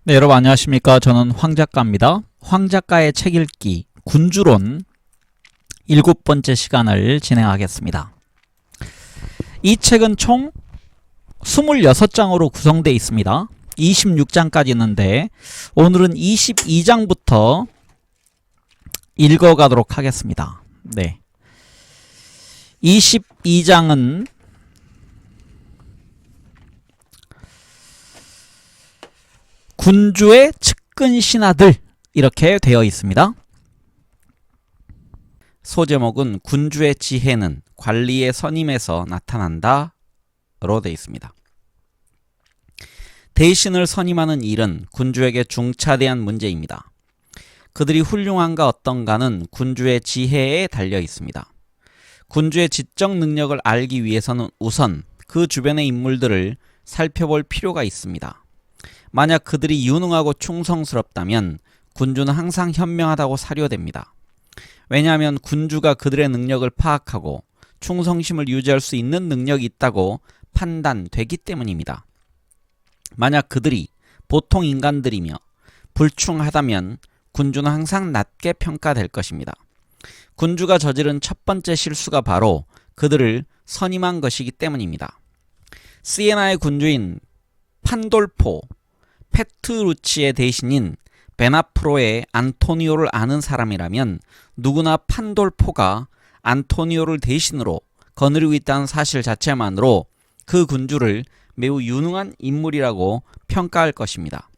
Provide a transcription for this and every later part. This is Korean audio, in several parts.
네, 여러분 안녕하십니까. 저는 황 작가입니다. 황 작가의 책 읽기 군주론 7번째 시간을 진행하겠습니다. 이 책은 총 26장으로 구성되어 있습니다. 26장까지 있는데 오늘은 22장부터 읽어가도록 하겠습니다. 네, 22장은 군주의 측근 신하들 이렇게 되어 있습니다. 소제목은 군주의 지혜는 관리의 선임에서 나타난다 로 되어 있습니다. 대신을 선임하는 일은 군주에게 중차대한 문제입니다. 그들이 훌륭한가 어떤가는 군주의 지혜에 달려 있습니다. 군주의 지적 능력을 알기 위해서는 우선 그 주변의 인물들을 살펴볼 필요가 있습니다. 만약 그들이 유능하고 충성스럽다면 군주는 항상 현명하다고 사료됩니다. 왜냐하면 군주가 그들의 능력을 파악하고 충성심을 유지할 수 있는 능력이 있다고 판단되기 때문입니다. 만약 그들이 보통 인간들이며 불충하다면 군주는 항상 낮게 평가될 것입니다. 군주가 저지른 첫 번째 실수가 바로 그들을 선임한 것이기 때문입니다. 시에나의 군주인 판돌포 페트루치의 대신인 베나프로의 안토니오를 아는 사람이라면 누구나 판돌포가 안토니오를 대신으로 거느리고 있다는 사실 자체만으로 그 군주를 매우 유능한 인물이라고 평가할 것입니다.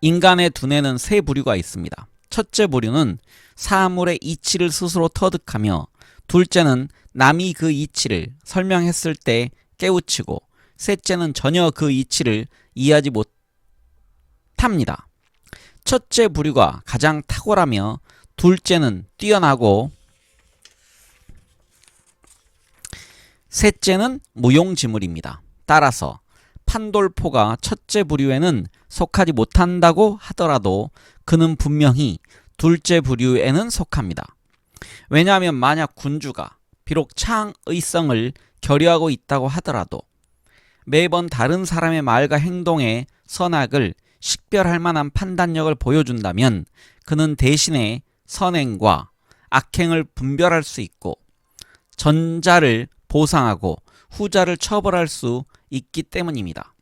인간의 두뇌는 세 부류가 있습니다. 첫째 부류는 사물의 이치를 스스로 터득하며, 둘째는 남이 그 이치를 설명했을 때 깨우치고, 셋째는 전혀 그 이치를 이해하지 못합니다. 첫째 부류가 가장 탁월하며 둘째는 뛰어나고 셋째는 무용지물입니다. 따라서 판돌포가 첫째 부류에는 속하지 못한다고 하더라도 그는 분명히 둘째 부류에는 속합니다. 왜냐하면 만약 군주가 비록 창의성을 결여하고 있다고 하더라도 매번 다른 사람의 말과 행동의 선악을 식별할 만한 판단력을 보여준다면 그는 대신에 선행과 악행을 분별할 수 있고 전자를 보상하고 후자를 처벌할 수 있기 때문입니다.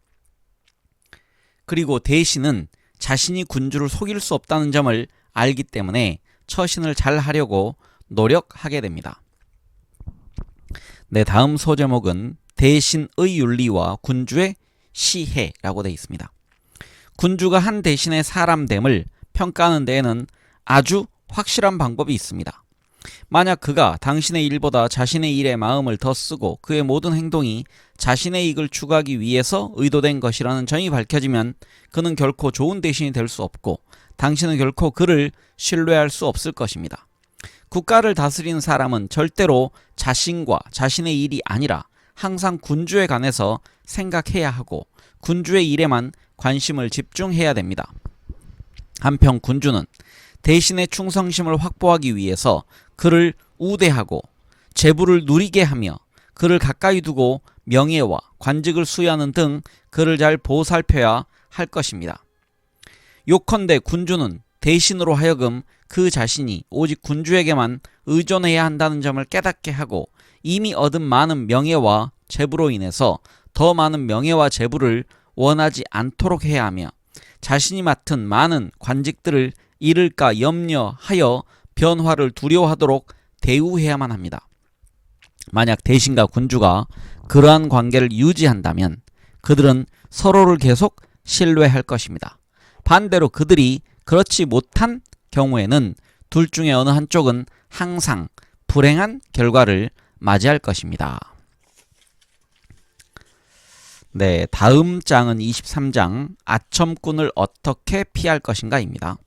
그리고 대신은 자신이 군주를 속일 수 없다는 점을 알기 때문에 처신을 잘 하려고 노력하게 됩니다. 네, 다음 소제목은 대신의 윤리와 군주의 시혜라고 되어 있습니다. 군주가 한 대신의 사람됨을 평가하는 데에는 아주 확실한 방법이 있습니다. 만약 그가 당신의 일보다 자신의 일에 마음을 더 쓰고 그의 모든 행동이 자신의 이익을 추구하기 위해서 의도된 것이라는 점이 밝혀지면 그는 결코 좋은 대신이 될 수 없고 당신은 결코 그를 신뢰할 수 없을 것입니다. 국가를 다스리는 사람은 절대로 자신과 자신의 일이 아니라 항상 군주에 관해서 생각해야 하고 군주의 일에만 관심을 집중해야 됩니다. 한편 군주는 대신의 충성심을 확보하기 위해서 그를 우대하고 재부를 누리게 하며 그를 가까이 두고 명예와 관직을 수여하는 등 그를 잘 보살펴야 할 것입니다. 요컨대 군주는 대신으로 하여금 그 자신이 오직 군주에게만 의존해야 한다는 점을 깨닫게 하고 이미 얻은 많은 명예와 재부로 인해서 더 많은 명예와 재부를 원하지 않도록 해야 하며 자신이 맡은 많은 관직들을 잃을까 염려하여 변화를 두려워하도록 대우해야만 합니다. 만약 대신과 군주가 그러한 관계를 유지한다면 그들은 서로를 계속 신뢰할 것입니다. 반대로 그들이 그렇지 못한 경우에는 둘 중에 어느 한쪽은 항상 불행한 결과를 맞이할 것입니다. 네, 다음 장은 23장 아첨꾼을 어떻게 피할 것인가입니다.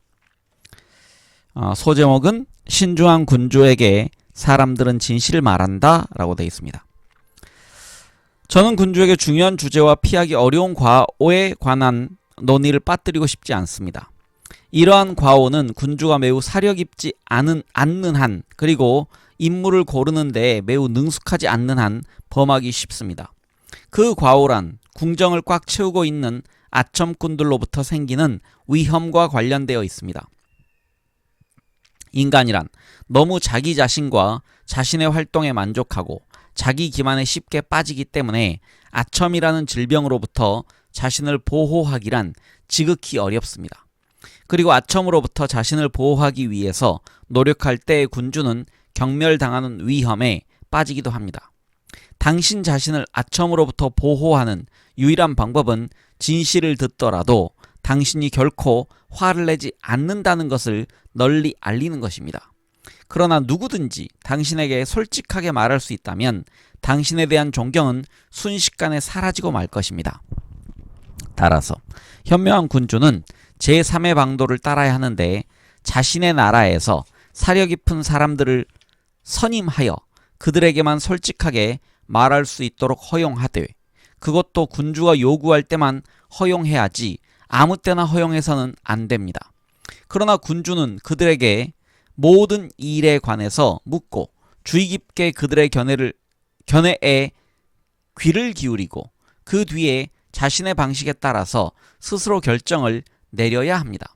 소제목은 신중한 군주에게 사람들은 진실을 말한다 라고 되어 있습니다. 저는 군주에게 중요한 주제와 피하기 어려운 과오에 관한 논의를 빠뜨리고 싶지 않습니다. 이러한 과오는 군주가 매우 사려 깊지 않는 한 그리고 인물을 고르는 데 매우 능숙하지 않는 한 범하기 쉽습니다. 그 과오란 궁정을 꽉 채우고 있는 아첨꾼들로부터 생기는 위험과 관련되어 있습니다. 인간이란 너무 자기 자신과 자신의 활동에 만족하고 자기 기만에 쉽게 빠지기 때문에 아첨이라는 질병으로부터 자신을 보호하기란 지극히 어렵습니다. 그리고 아첨으로부터 자신을 보호하기 위해서 노력할 때 군주는 경멸당하는 위험에 빠지기도 합니다. 당신 자신을 아첨으로부터 보호하는 유일한 방법은 진실을 듣더라도 당신이 결코 화를 내지 않는다는 것을 널리 알리는 것입니다. 그러나 누구든지 당신에게 솔직하게 말할 수 있다면 당신에 대한 존경은 순식간에 사라지고 말 것입니다. 따라서 현명한 군주는 제3의 방도를 따라야 하는데 자신의 나라에서 사려 깊은 사람들을 선임하여 그들에게만 솔직하게 말할 수 있도록 허용하되, 그것도 군주가 요구할 때만 허용해야지 아무 때나 허용해서는 안 됩니다. 그러나 군주는 그들에게 모든 일에 관해서 묻고 주의 깊게 그들의 견해에 귀를 기울이고 그 뒤에 자신의 방식에 따라서 스스로 결정을 내려야 합니다.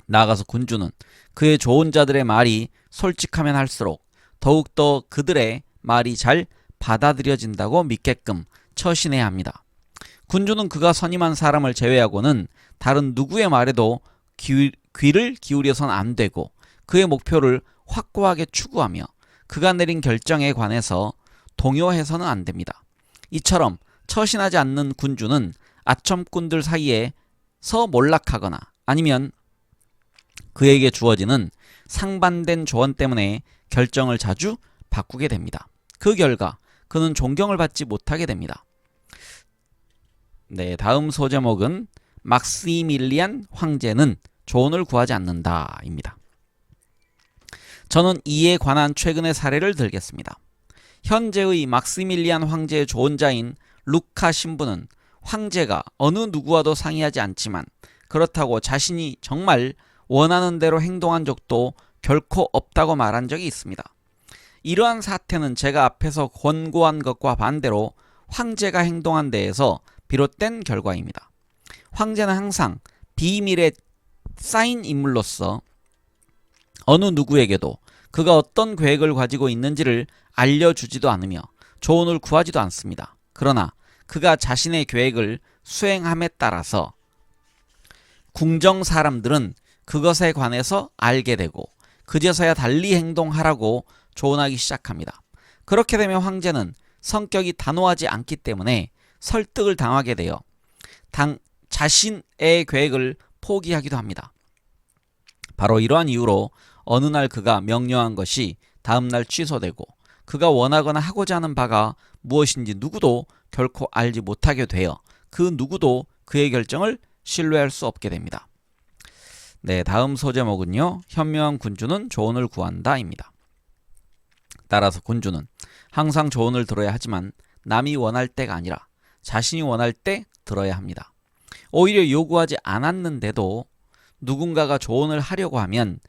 나아가서 군주는 그의 좋은 자들의 말이 솔직하면 할수록 더욱더 그들의 말이 잘 받아들여진다고 믿게끔 처신해야 합니다. 군주는 그가 선임한 사람을 제외하고는 다른 누구의 말에도 귀를 기울여선 안 되고 그의 목표를 확고하게 추구하며 그가 내린 결정에 관해서 동요해서는 안 됩니다. 이처럼 처신하지 않는 군주는 아첨꾼들 사이에서 몰락하거나 아니면 그에게 주어지는 상반된 조언 때문에 결정을 자주 바꾸게 됩니다. 그 결과 그는 존경을 받지 못하게 됩니다. 네, 다음 소제목은 막시밀리안 황제는 조언을 구하지 않는다입니다. 저는 이에 관한 최근의 사례를 들겠습니다. 현재의 막시밀리안 황제의 조언자인 루카 신부는 황제가 어느 누구와도 상의하지 않지만 그렇다고 자신이 정말 원하는 대로 행동한 적도 결코 없다고 말한 적이 있습니다. 이러한 사태는 제가 앞에서 권고한 것과 반대로 황제가 행동한 데에서 비롯된 결과입니다. 황제는 항상 비밀에 쌓인 인물로서 어느 누구에게도 그가 어떤 계획을 가지고 있는지를 알려주지도 않으며 조언을 구하지도 않습니다. 그러나 그가 자신의 계획을 수행함에 따라서 궁정 사람들은 그것에 관해서 알게 되고 그제서야 달리 행동하라고 조언하기 시작합니다. 그렇게 되면 황제는 성격이 단호하지 않기 때문에 설득을 당하게 되어 자신의 계획을 포기하기도 합니다. 바로 이러한 이유로 어느 날 그가 명령한 것이 다음날 취소되고 그가 원하거나 하고자 하는 바가 무엇인지 누구도 결코 알지 못하게 되어 그 누구도 그의 결정을 신뢰할 수 없게 됩니다. 네, 다음 소제목은요. 현명한 군주는 조언을 구한다입니다. 따라서 군주는 항상 조언을 들어야 하지만 남이 원할 때가 아니라 자신이 원할 때 들어야 합니다. 오히려 요구하지 않았는데도 누군가가 조언을 하려고 하면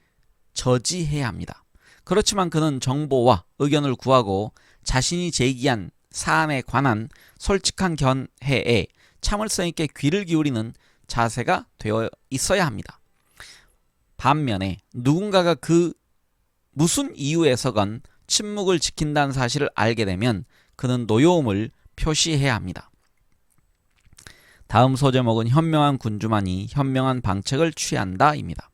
저지해야 합니다. 그렇지만 그는 정보와 의견을 구하고 자신이 제기한 사안에 관한 솔직한 견해에 참을성 있게 귀를 기울이는 자세가 되어 있어야 합니다. 반면에 누군가가 그 무슨 이유에서건 침묵을 지킨다는 사실을 알게 되면 그는 노여움을 표시해야 합니다. 다음 소제목은 현명한 군주만이 현명한 방책을 취한다입니다.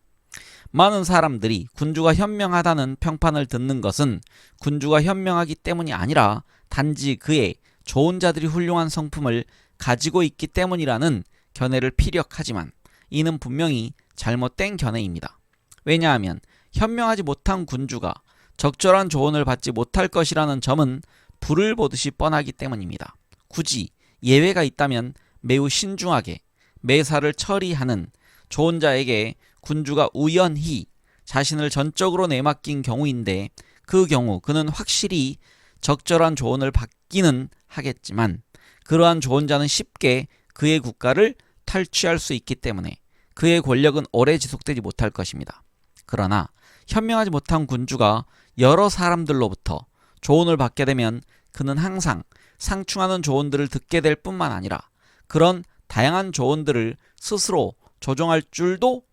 많은 사람들이 군주가 현명하다는 평판을 듣는 것은 군주가 현명하기 때문이 아니라 단지 그의 좋은 자들이 훌륭한 성품을 가지고 있기 때문이라는 견해를 피력하지만 이는 분명히 잘못된 견해입니다. 왜냐하면 현명하지 못한 군주가 적절한 조언을 받지 못할 것이라는 점은 불을 보듯이 뻔하기 때문입니다. 굳이 예외가 있다면 매우 신중하게 매사를 처리하는 좋은 자에게 군주가 우연히 자신을 전적으로 내맡긴 경우인데 그 경우 그는 확실히 적절한 조언을 받기는 하겠지만 그러한 좋은 자는 쉽게 그의 국가를 탈취할 수 있기 때문에 그의 권력은 오래 지속되지 못할 것입니다. 그러나 현명하지 못한 군주가 여러 사람들로부터 조언을 받게 되면 그는 항상 상충하는 조언들을 듣게 될 뿐만 아니라 그런 다양한 조언들을 스스로 조정할 줄도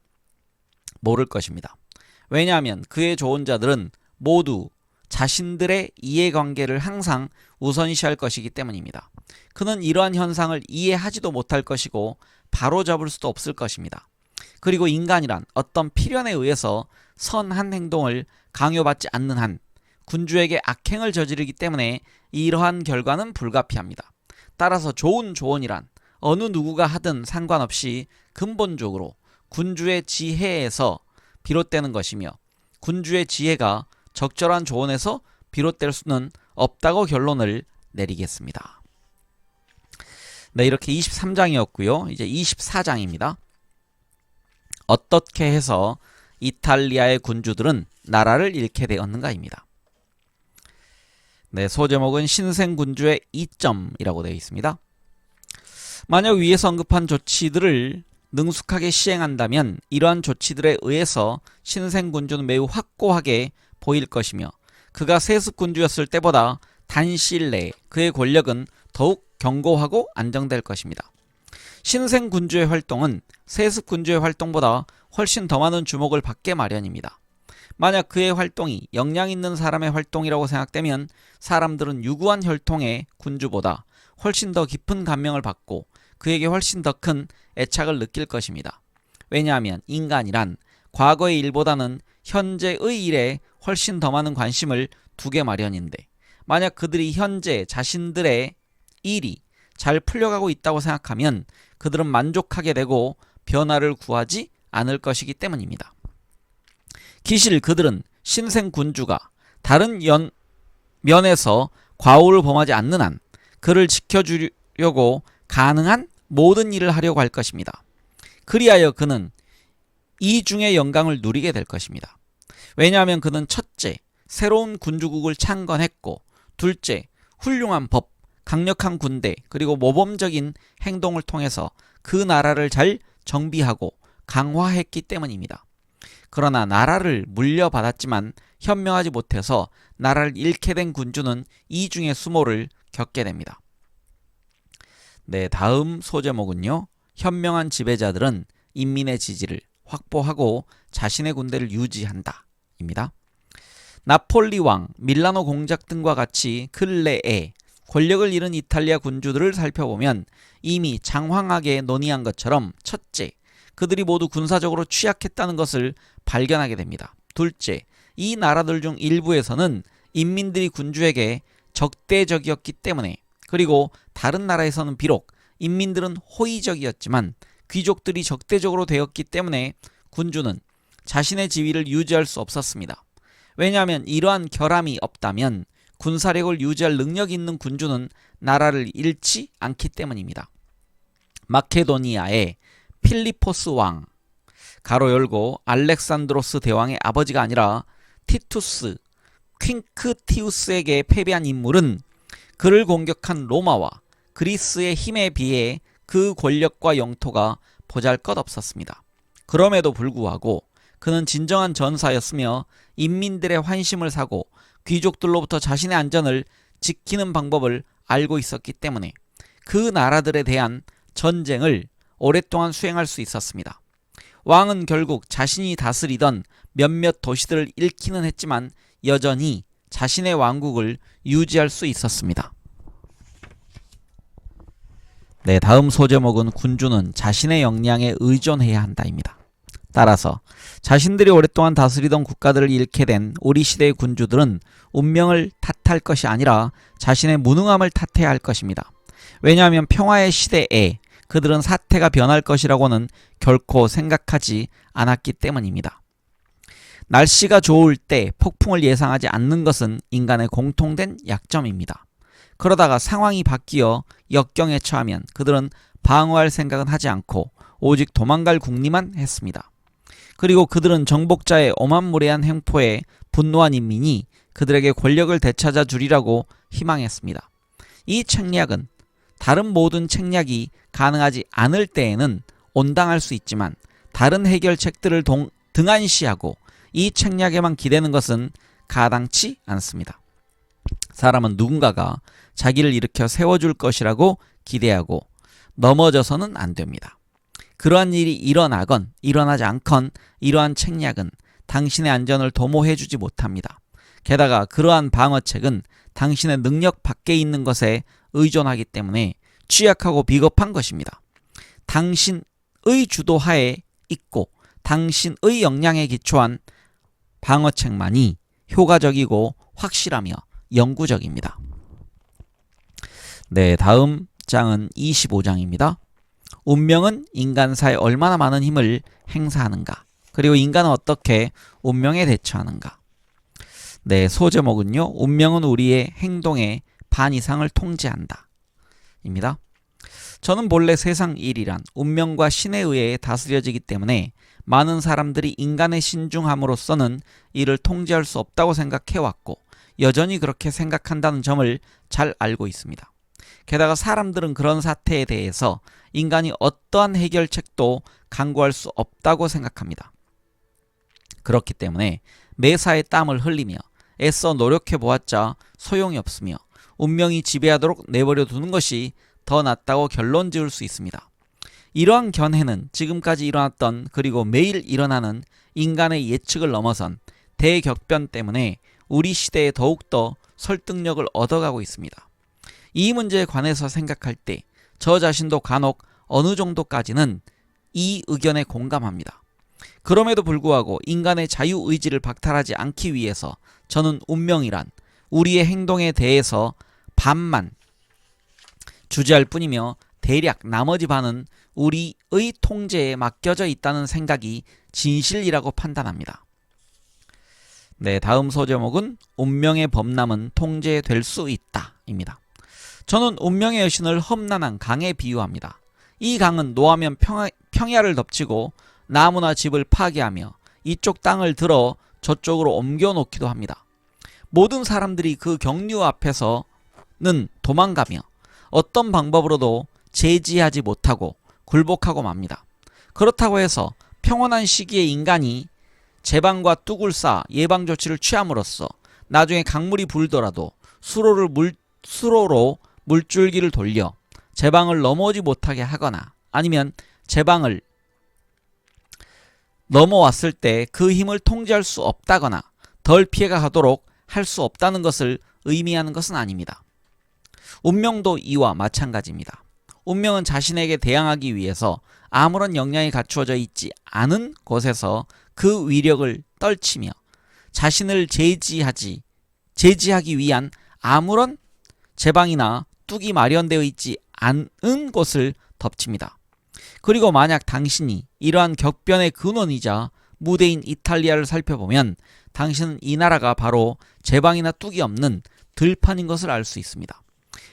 모를 것입니다. 왜냐하면 그의 조언자들은 모두 자신들의 이해관계를 항상 우선시할 것이기 때문입니다. 그는 이러한 현상을 이해하지도 못할 것이고 바로잡을 수도 없을 것입니다. 그리고 인간이란 어떤 필연에 의해서 선한 행동을 강요받지 않는 한 군주에게 악행을 저지르기 때문에 이러한 결과는 불가피합니다. 따라서 좋은 조언이란 어느 누구가 하든 상관없이 근본적으로 군주의 지혜에서 비롯되는 것이며 군주의 지혜가 적절한 조언에서 비롯될 수는 없다고 결론을 내리겠습니다. 네, 이렇게 23장이었고요. 이제 24장입니다. 어떻게 해서 이탈리아의 군주들은 나라를 잃게 되었는가입니다. 네, 소제목은 신생군주의 이점이라고 되어 있습니다. 만약 위에서 언급한 조치들을 능숙하게 시행한다면 이러한 조치들에 의해서 신생군주는 매우 확고하게 보일 것이며 그가 세습군주였을 때보다 단시일 내에 그의 권력은 더욱 견고하고 안정될 것입니다. 신생군주의 활동은 세습군주의 활동보다 훨씬 더 많은 주목을 받게 마련입니다. 만약 그의 활동이 역량 있는 사람의 활동이라고 생각되면 사람들은 유구한 혈통의 군주보다 훨씬 더 깊은 감명을 받고 그에게 훨씬 더 큰 애착을 느낄 것입니다. 왜냐하면 인간이란 과거의 일보다는 현재의 일에 훨씬 더 많은 관심을 두게 마련인데 만약 그들이 현재 자신들의 일이 잘 풀려가고 있다고 생각하면 그들은 만족하게 되고 변화를 구하지 않을 것이기 때문입니다. 기실 그들은 신생군주가 다른 면에서 과오를 범하지 않는 한 그를 지켜주려고 가능한 모든 일을 하려고 할 것입니다. 그리하여 그는 이 중의 영광을 누리게 될 것입니다. 왜냐하면 그는 첫째, 새로운 군주국을 창건했고 둘째, 훌륭한 법, 강력한 군대 그리고 모범적인 행동을 통해서 그 나라를 잘 정비하고 강화했기 때문입니다. 그러나 나라를 물려받았지만 현명하지 못해서 나라를 잃게 된 군주는 이 중의 수모를 겪게 됩니다. 네, 다음 소제목은요. 현명한 지배자들은 인민의 지지를 확보하고 자신의 군대를 유지한다 입니다. 나폴리 왕, 밀라노 공작 등과 같이 근래에 권력을 잃은 이탈리아 군주들을 살펴보면 이미 장황하게 논의한 것처럼 첫째, 그들이 모두 군사적으로 취약했다는 것을 발견하게 됩니다. 둘째, 이 나라들 중 일부에서는 인민들이 군주에게 적대적이었기 때문에 그리고 다른 나라에서는 비록 인민들은 호의적이었지만 귀족들이 적대적으로 되었기 때문에 군주는 자신의 지위를 유지할 수 없었습니다. 왜냐하면 이러한 결함이 없다면 군사력을 유지할 능력이 있는 군주는 나라를 잃지 않기 때문입니다. 마케도니아의 필리포스 왕, 가로 열고 알렉산드로스 대왕의 아버지가 아니라 티투스 퀸크티우스에게 패배한 인물은 그를 공격한 로마와 그리스의 힘에 비해 그 권력과 영토가 보잘것없었습니다. 그럼에도 불구하고 그는 진정한 전사였으며 인민들의 환심을 사고 귀족들로부터 자신의 안전을 지키는 방법을 알고 있었기 때문에 그 나라들에 대한 전쟁을 오랫동안 수행할 수 있었습니다. 왕은 결국 자신이 다스리던 몇몇 도시들을 잃기는 했지만 여전히 자신의 왕국을 유지할 수 있었습니다. 네, 다음 소제목은 군주는 자신의 역량에 의존해야 한다입니다. 따라서 자신들이 오랫동안 다스리던 국가들을 잃게 된 우리 시대의 군주들은 운명을 탓할 것이 아니라 자신의 무능함을 탓해야 할 것입니다. 왜냐하면 평화의 시대에 그들은 사태가 변할 것이라고는 결코 생각하지 않았기 때문입니다. 날씨가 좋을 때 폭풍을 예상하지 않는 것은 인간의 공통된 약점입니다. 그러다가 상황이 바뀌어 역경에 처하면 그들은 방어할 생각은 하지 않고 오직 도망갈 궁리만 했습니다. 그리고 그들은 정복자의 오만무례한 행포에 분노한 인민이 그들에게 권력을 되찾아 주리라고 희망했습니다. 이 책략은 다른 모든 책략이 가능하지 않을 때에는 온당할 수 있지만 다른 해결책들을 등한시하고 이 책략에만 기대는 것은 가당치 않습니다. 사람은 누군가가 자기를 일으켜 세워줄 것이라고 기대하고 넘어져서는 안 됩니다. 그러한 일이 일어나건 일어나지 않건 이러한 책략은 당신의 안전을 도모해주지 못합니다. 게다가 그러한 방어책은 당신의 능력 밖에 있는 것에 의존하기 때문에 취약하고 비겁한 것입니다. 당신의 주도하에 있고 당신의 역량에 기초한 방어책만이 효과적이고 확실하며 영구적입니다. 네, 다음 장은 25장입니다. 운명은 인간사에 얼마나 많은 힘을 행사하는가, 그리고 인간은 어떻게 운명에 대처하는가. 네, 소제목은요, 운명은 우리의 행동의 반 이상을 통제한다 입니다. 저는 본래 세상 일이란 운명과 신에 의해 다스려지기 때문에 많은 사람들이 인간에 신중함으로써는 이를 통제할 수 없다고 생각해왔고 여전히 그렇게 생각한다는 점을 잘 알고 있습니다. 게다가 사람들은 그런 사태에 대해서 인간이 어떠한 해결책도 강구할 수 없다고 생각합니다. 그렇기 때문에 매사에 땀을 흘리며 애써 노력해 보았자 소용이 없으며 운명이 지배하도록 내버려 두는 것이 더 낫다고 결론 지을 수 있습니다. 이러한 견해는 지금까지 일어났던 그리고 매일 일어나는 인간의 예측을 넘어선 대격변 때문에 우리 시대에 더욱더 설득력을 얻어가고 있습니다. 이 문제에 관해서 생각할 때 저 자신도 간혹 어느 정도까지는 이 의견에 공감합니다. 그럼에도 불구하고 인간의 자유의지를 박탈하지 않기 위해서 저는 운명이란 우리의 행동에 대해서 반만 주재할 뿐이며 대략 나머지 반은 우리의 통제에 맡겨져 있다는 생각이 진실이라고 판단합니다. 네, 다음 소제목은 운명의 범람은 통제될 수 있다 입니다. 저는 운명의 여신을 험난한 강에 비유합니다. 이 강은 노하면 평야를 덮치고 나무나 집을 파괴하며 이쪽 땅을 들어 저쪽으로 옮겨 놓기도 합니다. 모든 사람들이 그 경류 앞에서는 도망가며 어떤 방법으로도 제지하지 못하고 굴복하고 맙니다. 그렇다고 해서 평온한 시기에 인간이 제방과 뚝을 쌓아 예방조치를 취함으로써 나중에 강물이 불더라도 수로로 물줄기를 돌려 제방을 넘어오지 못하게 하거나 아니면 제방을 넘어왔을 때 그 힘을 통제할 수 없다거나 덜 피해가 가도록 할 수 없다는 것을 의미하는 것은 아닙니다. 운명도 이와 마찬가지입니다. 운명은 자신에게 대항하기 위해서 아무런 역량이 갖추어져 있지 않은 곳에서 그 위력을 떨치며 자신을 제지하기 위한 아무런 제방이나 뚝이 마련되어 있지 않은 곳을 덮칩니다. 그리고 만약 당신이 이러한 격변의 근원이자 무대인 이탈리아를 살펴보면 당신은 이 나라가 바로 제방이나 뚝이 없는 들판인 것을 알 수 있습니다.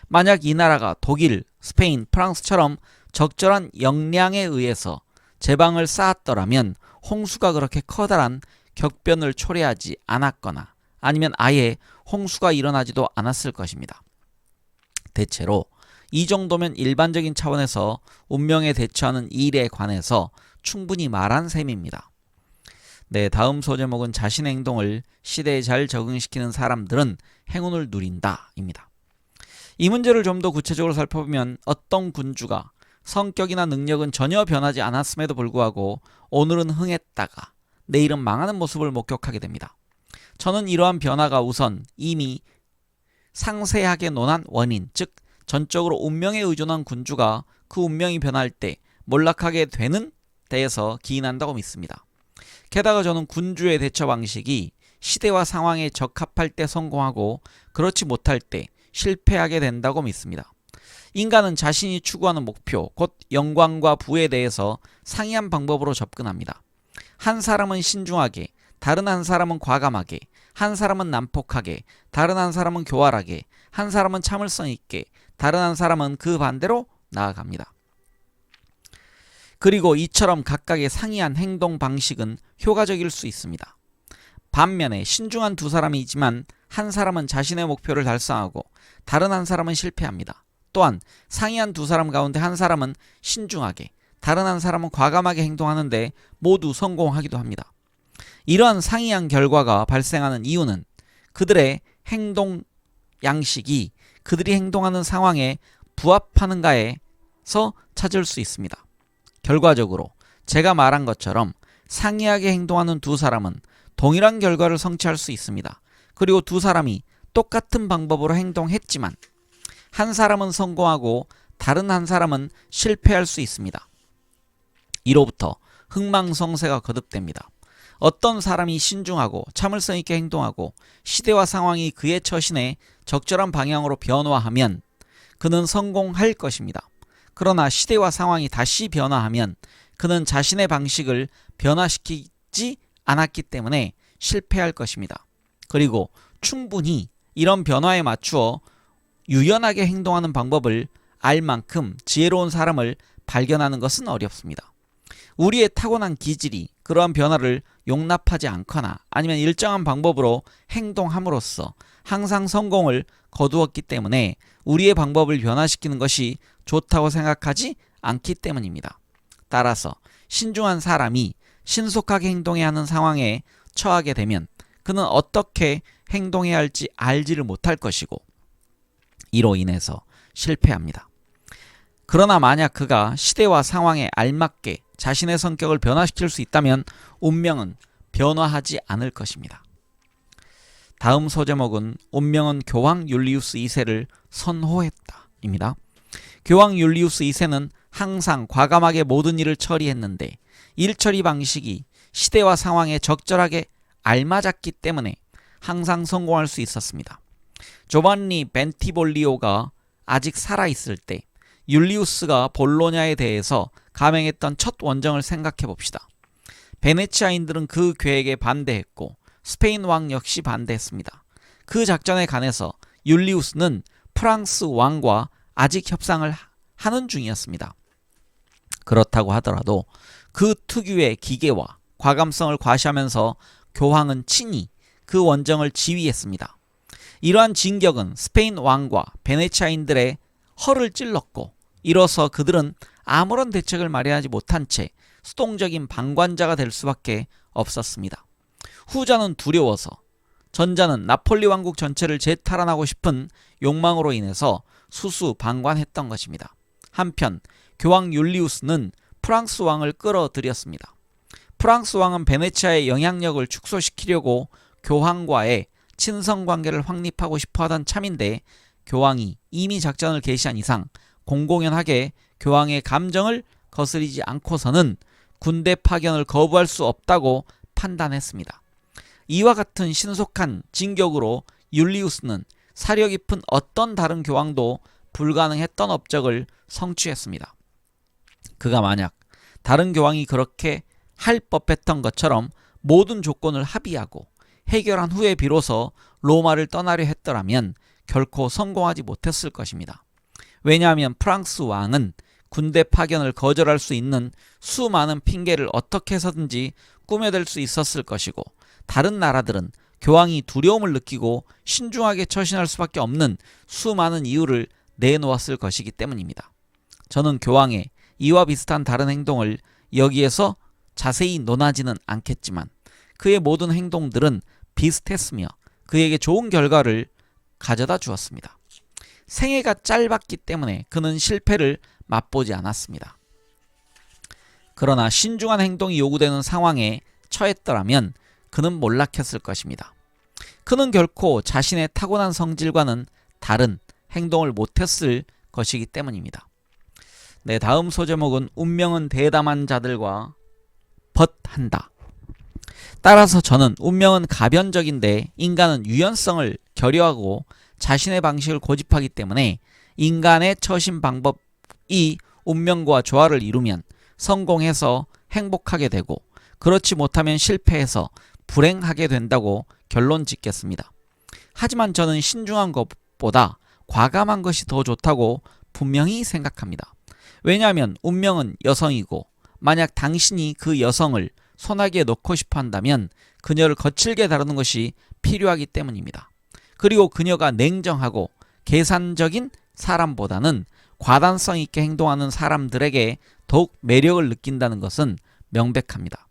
만약 이 나라가 독일, 스페인, 프랑스처럼 적절한 역량에 의해서 제방을 쌓았더라면 홍수가 그렇게 커다란 격변을 초래하지 않았거나 아니면 아예 홍수가 일어나지도 않았을 것입니다. 대체로 이 정도면 일반적인 차원에서 운명에 대처하는 일에 관해서 충분히 말한 셈입니다. 네, 다음 소제목은 자신의 행동을 시대에 잘 적응시키는 사람들은 행운을 누린다 입니다. 이 문제를 좀 더 구체적으로 살펴보면 어떤 군주가 성격이나 능력은 전혀 변하지 않았음에도 불구하고 오늘은 흥했다가 내일은 망하는 모습을 목격하게 됩니다. 저는 이러한 변화가 우선 이미 상세하게 논한 원인, 즉 전적으로 운명에 의존한 군주가 그 운명이 변할 때 몰락하게 되는 데에서 기인한다고 믿습니다. 게다가 저는 군주의 대처 방식이 시대와 상황에 적합할 때 성공하고 그렇지 못할 때 실패하게 된다고 믿습니다. 인간은 자신이 추구하는 목표, 곧 영광과 부에 대해서 상이한 방법으로 접근합니다. 한 사람은 신중하게, 다른 한 사람은 과감하게, 한 사람은 난폭하게, 다른 한 사람은 교활하게, 한 사람은 참을성 있게, 다른 한 사람은 그 반대로 나아갑니다. 그리고 이처럼 각각의 상이한 행동 방식은 효과적일 수 있습니다. 반면에 신중한 두 사람이지만 한 사람은 자신의 목표를 달성하고 다른 한 사람은 실패합니다. 또한 상이한 두 사람 가운데 한 사람은 신중하게, 다른 한 사람은 과감하게 행동하는데 모두 성공하기도 합니다. 이러한 상이한 결과가 발생하는 이유는 그들의 행동 양식이 그들이 행동하는 상황에 부합하는가에서 통해서 찾을 수 있습니다. 결과적으로 제가 말한 것처럼 상이하게 행동하는 두 사람은 동일한 결과를 성취할 수 있습니다. 그리고 두 사람이 똑같은 방법으로 행동했지만 한 사람은 성공하고 다른 한 사람은 실패할 수 있습니다. 이로부터 흥망성쇠가 거듭됩니다. 어떤 사람이 신중하고 참을성 있게 행동하고 시대와 상황이 그의 처신에 적절한 방향으로 변화하면 그는 성공할 것입니다. 그러나 시대와 상황이 다시 변화하면 그는 자신의 방식을 변화시키지 않았기 때문에 실패할 것입니다. 그리고 충분히 이런 변화에 맞추어 유연하게 행동하는 방법을 알 만큼 지혜로운 사람을 발견하는 것은 어렵습니다. 우리의 타고난 기질이 그러한 변화를 용납하지 않거나 아니면 일정한 방법으로 행동함으로써 항상 성공을 거두었기 때문에 우리의 방법을 변화시키는 것이 좋다고 생각하지 않기 때문입니다. 따라서 신중한 사람이 신속하게 행동해야 하는 상황에 처하게 되면 그는 어떻게 행동해야 할지 알지를 못할 것이고 이로 인해서 실패합니다. 그러나 만약 그가 시대와 상황에 알맞게 자신의 성격을 변화시킬 수 있다면 운명은 변화하지 않을 것입니다. 다음 소제목은 운명은 교황 율리우스 2세를 선호했다 입니다. 교황 율리우스 2세는 항상 과감하게 모든 일을 처리했는데 일 처리 방식이 시대와 상황에 적절하게 알맞았기 때문에 항상 성공할 수 있었습니다. 조반니 벤티볼리오가 아직 살아있을 때 율리우스가 볼로냐에 대해서 감행했던 첫 원정을 생각해 봅시다. 베네치아인들은 그 계획에 반대했고 스페인 왕 역시 반대했습니다. 그 작전에 관해서 율리우스는 프랑스 왕과 아직 협상을 하는 중이었습니다. 그렇다고 하더라도 그 특유의 기계와 과감성을 과시하면서 교황은 친히 그 원정을 지휘했습니다. 이러한 진격은 스페인 왕과 베네치아인들의 허를 찔렀고 이로써 그들은 아무런 대책을 마련하지 못한 채 수동적인 방관자가 될 수밖에 없었습니다. 후자는 두려워서, 전자는 나폴리 왕국 전체를 재탈환하고 싶은 욕망으로 인해서 수수방관했던 것입니다. 한편 교황 율리우스는 프랑스 왕을 끌어들였습니다. 프랑스 왕은 베네치아의 영향력을 축소시키려고 교황과의 친선관계를 확립하고 싶어하던 참인데 교황이 이미 작전을 개시한 이상 공공연하게 교황의 감정을 거스리지 않고서는 군대 파견을 거부할 수 없다고 판단했습니다. 이와 같은 신속한 진격으로 율리우스는 사려 깊은 어떤 다른 교황도 불가능했던 업적을 성취했습니다. 그가 만약 다른 교황이 그렇게 할 법했던 것처럼 모든 조건을 합의하고 해결한 후에 비로소 로마를 떠나려 했더라면 결코 성공하지 못했을 것입니다. 왜냐하면 프랑스 왕은 군대 파견을 거절할 수 있는 수많은 핑계를 어떻게 해서든지 꾸며댈 수 있었을 것이고 다른 나라들은 교황이 두려움을 느끼고 신중하게 처신할 수밖에 없는 수많은 이유를 내놓았을 것이기 때문입니다. 저는 교황의 이와 비슷한 다른 행동을 여기에서 자세히 논하지는 않겠지만 그의 모든 행동들은 비슷했으며 그에게 좋은 결과를 가져다 주었습니다. 생애가 짧았기 때문에 그는 실패를 맛보지 않았습니다. 그러나 신중한 행동이 요구되는 상황에 처했더라면 그는 몰락했을 것입니다. 그는 결코 자신의 타고난 성질과는 다른 행동을 못했을 것이기 때문입니다. 네, 다음 소제목은 운명은 대담한 자들과 벗한다. 따라서 저는 운명은 가변적인데 인간은 유연성을 결여하고 자신의 방식을 고집하기 때문에 인간의 처신 방법이 운명과 조화를 이루면 성공해서 행복하게 되고 그렇지 못하면 실패해서 불행하게 된다고 결론 짓겠습니다. 하지만 저는 신중한 것보다 과감한 것이 더 좋다고 분명히 생각합니다. 왜냐하면 운명은 여성이고 만약 당신이 그 여성을 손아귀에 놓고 싶어 한다면 그녀를 거칠게 다루는 것이 필요하기 때문입니다. 그리고 그녀가 냉정하고 계산적인 사람보다는 과단성 있게 행동하는 사람들에게 더욱 매력을 느낀다는 것은 명백합니다.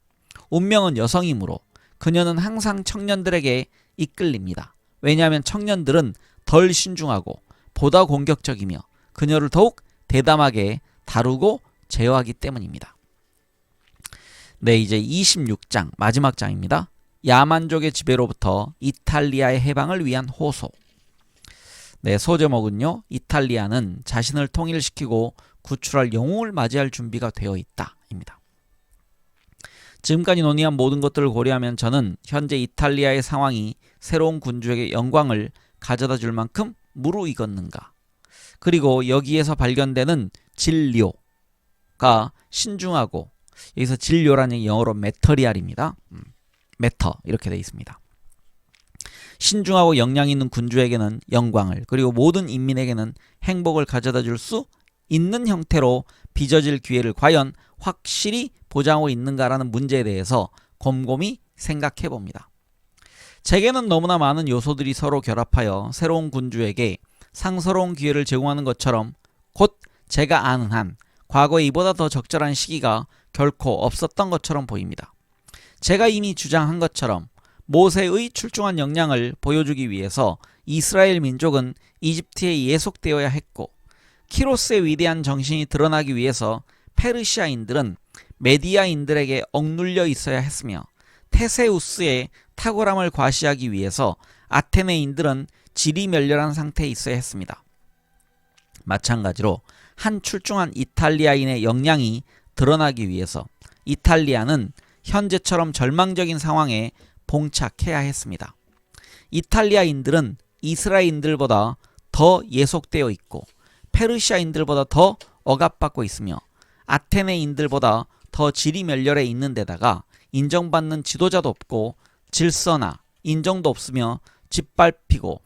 운명은 여성이므로 그녀는 항상 청년들에게 이끌립니다. 왜냐하면 청년들은 덜 신중하고 보다 공격적이며 그녀를 더욱 대담하게 다루고 제어하기 때문입니다. 네, 이제 26장 마지막 장입니다. 야만족의 지배로부터 이탈리아의 해방을 위한 호소. 네, 소제목은요. 이탈리아는 자신을 통일시키고 구출할 영웅을 맞이할 준비가 되어 있다 입니다. 지금까지 논의한 모든 것들을 고려하면 저는 현재 이탈리아의 상황이 새로운 군주에게 영광을 가져다 줄 만큼 무르익었는가, 그리고 여기에서 발견되는 진료가 신중하고, 여기서 진료라는 영어로 메터리알입니다. 메터 이렇게 되어 있습니다. 신중하고 역량 있는 군주에게는 영광을, 그리고 모든 인민에게는 행복을 가져다 줄 수 있는 형태로 빚어질 기회를 과연 확실히 보장하고 있는가라는 문제에 대해서 곰곰이 생각해 봅니다. 제게는 너무나 많은 요소들이 서로 결합하여 새로운 군주에게 상서로운 기회를 제공하는 것처럼 곧 제가 아는 한 과거에 이보다 더 적절한 시기가 결코 없었던 것처럼 보입니다. 제가 이미 주장한 것처럼 모세의 출중한 역량을 보여주기 위해서 이스라엘 민족은 이집트에 예속되어야 했고, 키로스의 위대한 정신이 드러나기 위해서 페르시아인들은 메디아인들에게 억눌려 있어야 했으며, 테세우스의 탁월함을 과시하기 위해서 아테네인들은 지리멸렬한 상태에 있어야 했습니다. 마찬가지로 한 출중한 이탈리아인의 역량이 드러나기 위해서 이탈리아는 현재처럼 절망적인 상황에 봉착해야 했습니다. 이탈리아인들은 이스라엘인들보다 더 예속되어 있고, 페르시아인들보다 더 억압받고 있으며, 아테네인들보다 더 지리멸렬해 있는 데다가 인정받는 지도자도 없고 질서나 인정도 없으며 짓밟히고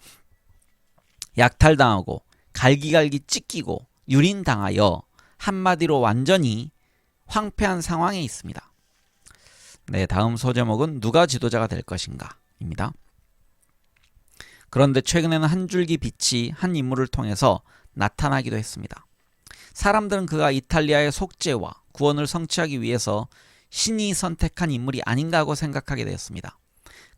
약탈당하고 갈기갈기 찢기고 유린당하여 한마디로 완전히 황폐한 상황에 있습니다. 네, 다음 소제목은 누가 지도자가 될 것인가 입니다. 그런데 최근에는 한 줄기 빛이 한 인물을 통해서 나타나기도 했습니다. 사람들은 그가 이탈리아의 속죄와 구원을 성취하기 위해서 신이 선택한 인물이 아닌가 하고 생각하게 되었습니다.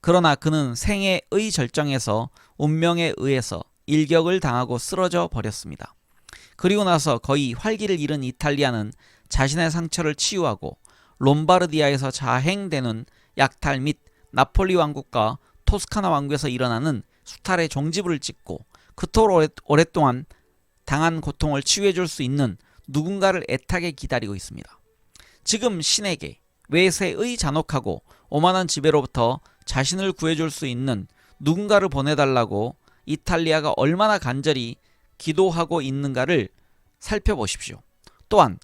그러나 그는 생애의 절정에서 운명에 의해서 일격을 당하고 쓰러져 버렸습니다. 그리고 나서 거의 활기를 잃은 이탈리아는 자신의 상처를 치유하고 롬바르디아에서 자행되는 약탈 및 나폴리 왕국과 토스카나 왕국에서 일어나는 수탈의 종지부를 찍고 그토록 오랫동안 당한 고통을 치유해 줄 수 있는 누군가를 애타게 기다리고 있습니다. 지금 신에게 외세의 잔혹하고 오만한 지배로부터 자신을 구해줄 수 있는 누군가를 보내달라고 이탈리아가 얼마나 간절히 기도하고 있는가를 살펴보십시오. 또한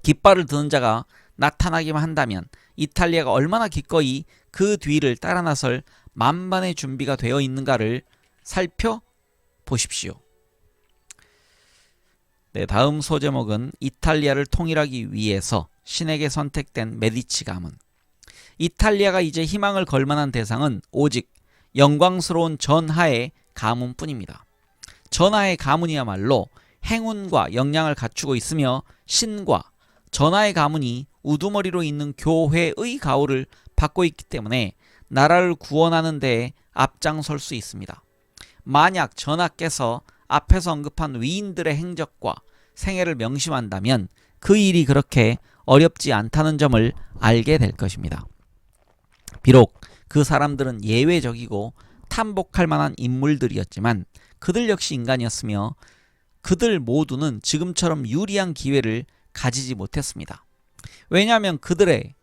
깃발을 드는 자가 나타나기만 한다면 이탈리아가 얼마나 기꺼이 그 뒤를 따라 나설 만반의 준비가 되어 있는가를 살펴보십시오. 네, 다음 소제목은 이탈리아를 통일하기 위해서 신에게 선택된 메디치 가문. 이탈리아가 이제 희망을 걸 만한 대상은 오직 영광스러운 전하의 가문뿐입니다. 전하의 가문이야말로 행운과 역량을 갖추고 있으며 신과 전하의 가문이 우두머리로 있는 교회의 가호를 받고 있기 때문에 나라를 구원하는 데에 앞장설 수 있습니다. 만약 전하께서 앞에서 언급한 위인들의 행적과 생애를 명심한다면 그 일이 그렇게 어렵지 않다는 점을 알게 될 것입니다. 비록 그 사람들은 예외적이고 탐복할 만한 인물들이었지만 그들 역시 인간이었으며 그들 모두는 지금처럼 유리한 기회를 가지지 못했습니다. 왜냐하면 그들의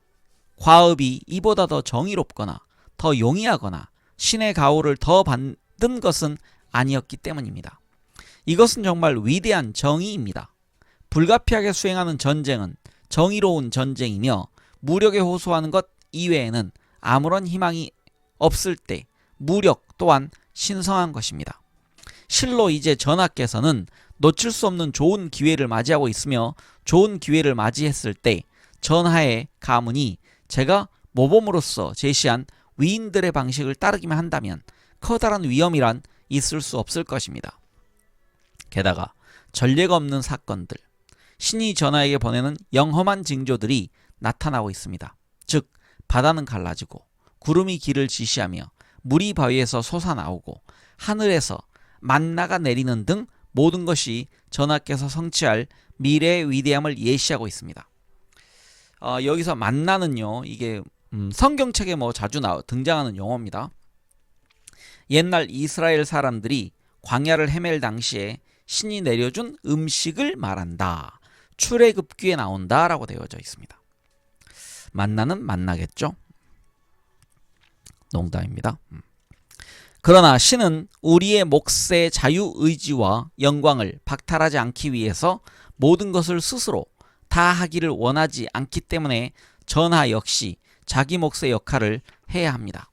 과업이 이보다 더 정의롭거나 더 용이하거나 신의 가호를 더 받은 것은 아니었기 때문입니다. 이것은 정말 위대한 정의입니다. 불가피하게 수행하는 전쟁은 정의로운 전쟁이며 무력에 호소하는 것 이외에는 아무런 희망이 없을 때 무력 또한 신성한 것입니다. 실로 이제 전하께서는 놓칠 수 없는 좋은 기회를 맞이하고 있으며 좋은 기회를 맞이했을 때 전하의 가문이 제가 모범으로서 제시한 위인들의 방식을 따르기만 한다면 커다란 위험이란 있을 수 없을 것입니다. 게다가 전례가 없는 사건들, 신이 전하에게 보내는 영험한 징조들이 나타나고 있습니다. 즉 바다는 갈라지고 구름이 길을 지시하며 물이 바위에서 솟아나오고 하늘에서 만나가 내리는 등 모든 것이 전하께서 성취할 미래의 위대함을 예시하고 있습니다. 여기서 만나는요, 이게 성경책에 뭐 자주 등장하는 용어입니다. 옛날 이스라엘 사람들이 광야를 헤맬 당시에 신이 내려준 음식을 말한다. 출애굽기에 나온다라고 되어져 있습니다. 만나는 만나겠죠? 농담입니다. 그러나 신은 우리의 몫의 자유의지와 영광을 박탈하지 않기 위해서 모든 것을 스스로 다 하기를 원하지 않기 때문에 전하 역시 자기 몫의 역할을 해야 합니다.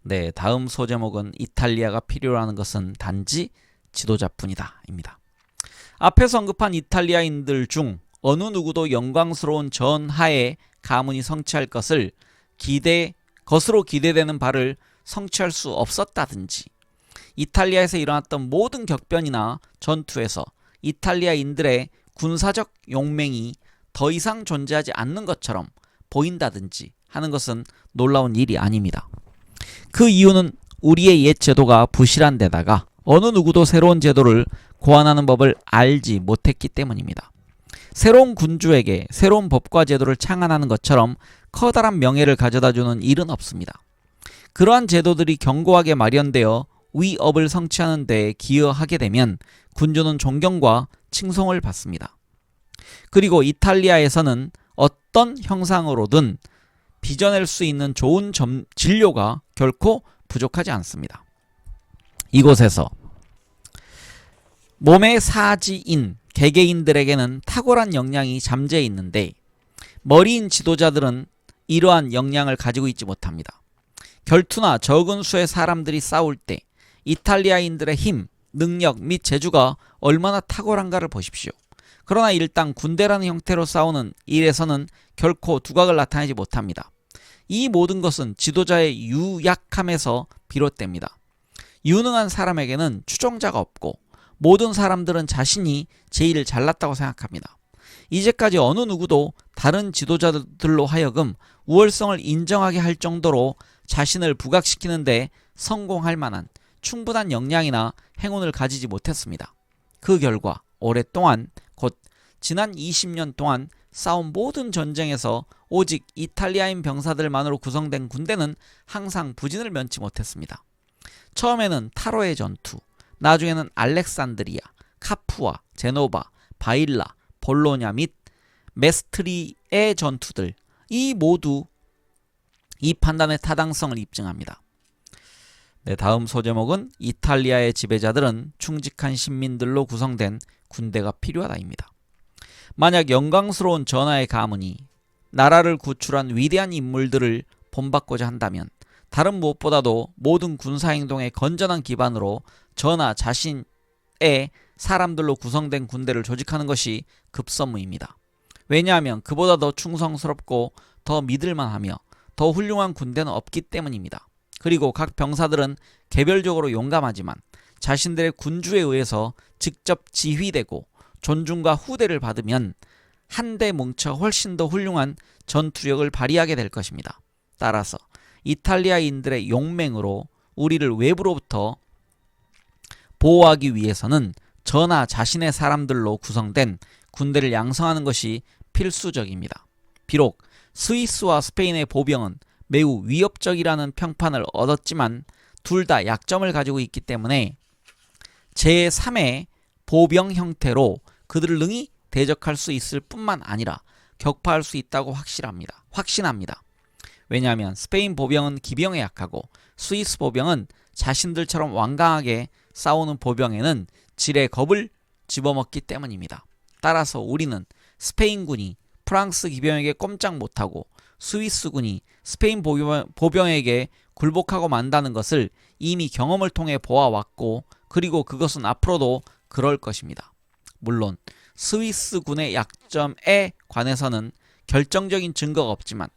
네, 다음 소제목은 이탈리아가 필요로 하는 것은 단지 지도자뿐이다 입니다. 앞에서 언급한 이탈리아인들 중 어느 누구도 영광스러운 전하의 가문이 성취할 것으로 기대되는 바를 성취할 수 없었다든지, 이탈리아에서 일어났던 모든 격변이나 전투에서 이탈리아인들의 군사적 용맹이 더 이상 존재하지 않는 것처럼 보인다든지 하는 것은 놀라운 일이 아닙니다. 그 이유는 우리의 옛 제도가 부실한 데다가 어느 누구도 새로운 제도를 고안하는 법을 알지 못했기 때문입니다. 새로운 군주에게 새로운 법과 제도를 창안하는 것처럼 커다란 명예를 가져다주는 일은 없습니다. 그러한 제도들이 견고하게 마련되어 위업을 성취하는 데 기여하게 되면 군주는 존경과 칭송을 받습니다. 그리고 이탈리아에서는 어떤 형상으로든 빚어낼 수 있는 좋은 진료가 결코 부족하지 않습니다. 이곳에서 몸의 사지인 개개인들에게는 탁월한 역량이 잠재해 있는데 머리인 지도자들은 이러한 역량을 가지고 있지 못합니다. 결투나 적은 수의 사람들이 싸울 때 이탈리아인들의 힘, 능력 및 재주가 얼마나 탁월한가를 보십시오. 그러나 일단 군대라는 형태로 싸우는 일에서는 결코 두각을 나타내지 못합니다. 이 모든 것은 지도자의 유약함에서 비롯됩니다. 유능한 사람에게는 추종자가 없고 모든 사람들은 자신이 제일 잘났다고 생각합니다. 이제까지 어느 누구도 다른 지도자들로 하여금 우월성을 인정하게 할 정도로 자신을 부각시키는데 성공할 만한 충분한 역량이나 행운을 가지지 못했습니다. 그 결과 오랫동안, 곧 지난 20년 동안 싸운 모든 전쟁에서 오직 이탈리아인 병사들만으로 구성된 군대는 항상 부진을 면치 못했습니다. 처음에는 타로의 전투, 나중에는 알렉산드리아, 카푸아, 제노바, 바일라, 볼로냐 및 메스트리의 전투들, 이 모두 이 판단의 타당성을 입증합니다. 네, 다음 소제목은 이탈리아의 지배자들은 충직한 신민들로 구성된 군대가 필요하다입니다. 만약 영광스러운 전하의 가문이 나라를 구출한 위대한 인물들을 본받고자 한다면 다른 무엇보다도 모든 군사행동의 건전한 기반으로 전하 자신의 사람들로 구성된 군대를 조직하는 것이 급선무입니다. 왜냐하면 그보다 더 충성스럽고 더 믿을만하며 더 훌륭한 군대는 없기 때문입니다. 그리고 각 병사들은 개별적으로 용감하지만 자신들의 군주에 의해서 직접 지휘되고 존중과 후대를 받으면 한데 뭉쳐 훨씬 더 훌륭한 전투력을 발휘하게 될 것입니다. 따라서 이탈리아인들의 용맹으로 우리를 외부로부터 보호하기 위해서는 전하 자신의 사람들로 구성된 군대를 양성하는 것이 필수적입니다. 비록 스위스와 스페인의 보병은 매우 위협적이라는 평판을 얻었지만 둘 다 약점을 가지고 있기 때문에 제3의 보병 형태로 그들을 능히 대적할 수 있을 뿐만 아니라 격파할 수 있다고 확신합니다. 왜냐하면 스페인 보병은 기병에 약하고 스위스 보병은 자신들처럼 완강하게 싸우는 보병에는 질의 겁을 집어먹기 때문입니다. 따라서 우리는 스페인군이 프랑스 기병에게 꼼짝 못하고 스위스군이 스페인 보병에게 굴복하고 만다는 것을 이미 경험을 통해 보아왔고, 그리고 그것은 앞으로도 그럴 것입니다. 물론 스위스군의 약점에 관해서는 결정적인 증거가 없지만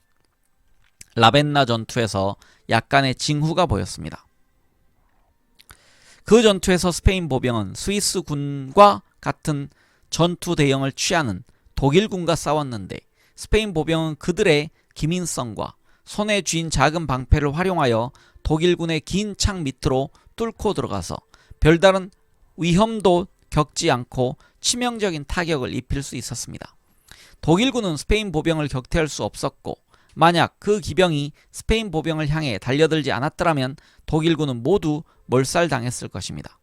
라벤나 전투에서 약간의 징후가 보였습니다. 그 전투에서 스페인 보병은 스위스군과 같은 전투 대형을 취하는 독일군과 싸웠는데 스페인 보병은 그들의 기민성과 손에 쥔 작은 방패를 활용하여 독일군의 긴 창 밑으로 뚫고 들어가서 별다른 위험도 겪지 않고 치명적인 타격을 입힐 수 있었습니다. 독일군은 스페인 보병을 격퇴할 수 없었고 만약 그 기병이 스페인 보병을 향해 달려들지 않았더라면 독일군은 모두 몰살당했을 것입니다.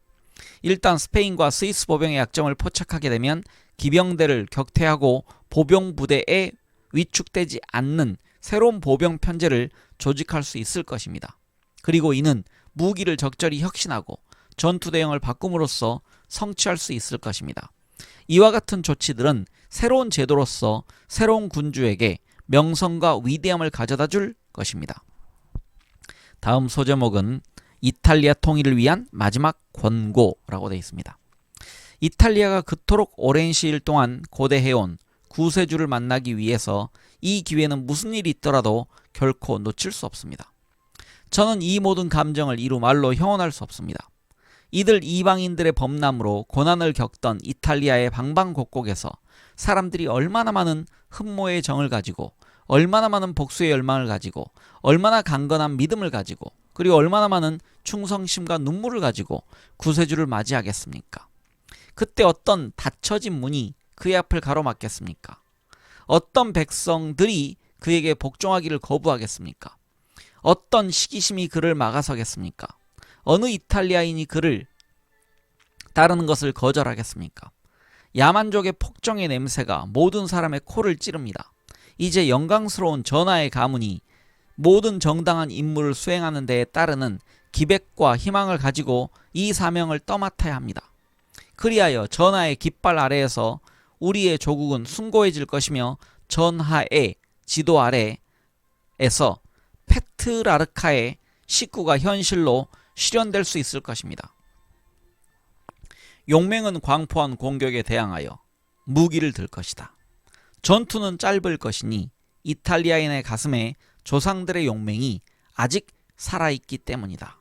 일단 스페인과 스위스 보병의 약점을 포착하게 되면 기병대를 격퇴하고 보병 부대에 위축되지 않는 새로운 보병 편제를 조직할 수 있을 것입니다. 그리고 이는 무기를 적절히 혁신하고 전투 대형을 바꿈으로써 성취할 수 있을 것입니다. 이와 같은 조치들은 새로운 제도로서 새로운 군주에게 명성과 위대함을 가져다 줄 것입니다. 다음 소제목은 이탈리아 통일을 위한 마지막 권고라고 되어 있습니다. 이탈리아가 그토록 오랜 시일 동안 고대해온 구세주를 만나기 위해서 이 기회는 무슨 일이 있더라도 결코 놓칠 수 없습니다. 저는 이 모든 감정을 이루 말로 형언할 수 없습니다. 이들 이방인들의 범람으로 고난을 겪던 이탈리아의 방방곡곡에서 사람들이 얼마나 많은 흠모의 정을 가지고 얼마나 많은 복수의 열망을 가지고 얼마나 강건한 믿음을 가지고 그리고 얼마나 많은 충성심과 눈물을 가지고 구세주를 맞이하겠습니까? 그때 어떤 닫혀진 문이 그의 앞을 가로막겠습니까? 어떤 백성들이 그에게 복종하기를 거부하겠습니까? 어떤 시기심이 그를 막아서겠습니까? 어느 이탈리아인이 그를 따르는 것을 거절하겠습니까? 야만족의 폭정의 냄새가 모든 사람의 코를 찌릅니다. 이제 영광스러운 전하의 가문이 모든 정당한 임무를 수행하는 데에 따르는 기백과 희망을 가지고 이 사명을 떠맡아야 합니다. 그리하여 전하의 깃발 아래에서 우리의 조국은 숭고해질 것이며 전하의 지도 아래에서 페트라르카의 식구가 현실로 실현될 수 있을 것입니다. 용맹은 광포한 공격에 대항하여 무기를 들 것이다. 전투는 짧을 것이니 이탈리아인의 가슴에 조상들의 용맹이 아직 살아있기 때문이다.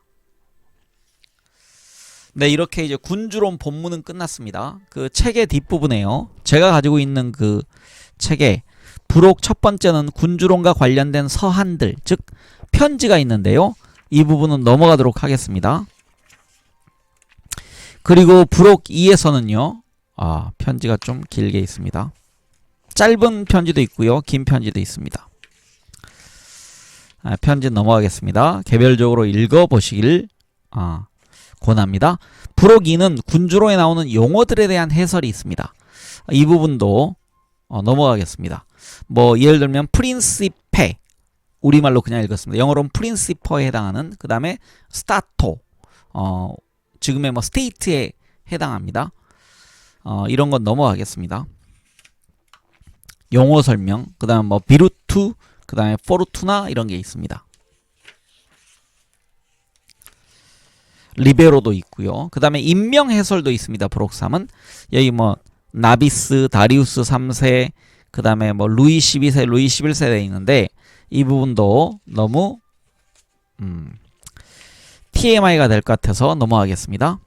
네, 이렇게 이제 군주론 본문은 끝났습니다. 그 책의 뒷부분에요. 제가 가지고 있는 그 책에 부록 첫 번째는 군주론과 관련된 서한들, 즉 편지가 있는데요. 이 부분은 넘어가도록 하겠습니다. 그리고 부록 2에서는요. 편지가 좀 길게 있습니다. 짧은 편지도 있고요. 긴 편지도 있습니다. 편지 넘어가겠습니다. 개별적으로 읽어보시길 권합니다. 부록 2는 군주론에 나오는 용어들에 대한 해설이 있습니다. 이 부분도 넘어가겠습니다. 뭐 예를 들면 프린시페, 우리말로 그냥 읽었습니다. 영어로는 프린시퍼에 해당하는, 그 다음에 스타토, 지금의 뭐 스테이트에 해당합니다. 이런 건 넘어가겠습니다. 용어 설명, 그 다음에 뭐 비루투, 그 다음에 포르투나 이런 게 있습니다. 리베로도 있고요. 그 다음에 인명 해설도 있습니다. 부록 3은 여기 뭐 나비스, 다리우스 3세, 그 다음에 뭐 루이 12세, 루이 11세에 있는데 이 부분도 너무 TMI가 될 것 같아서 넘어가겠습니다.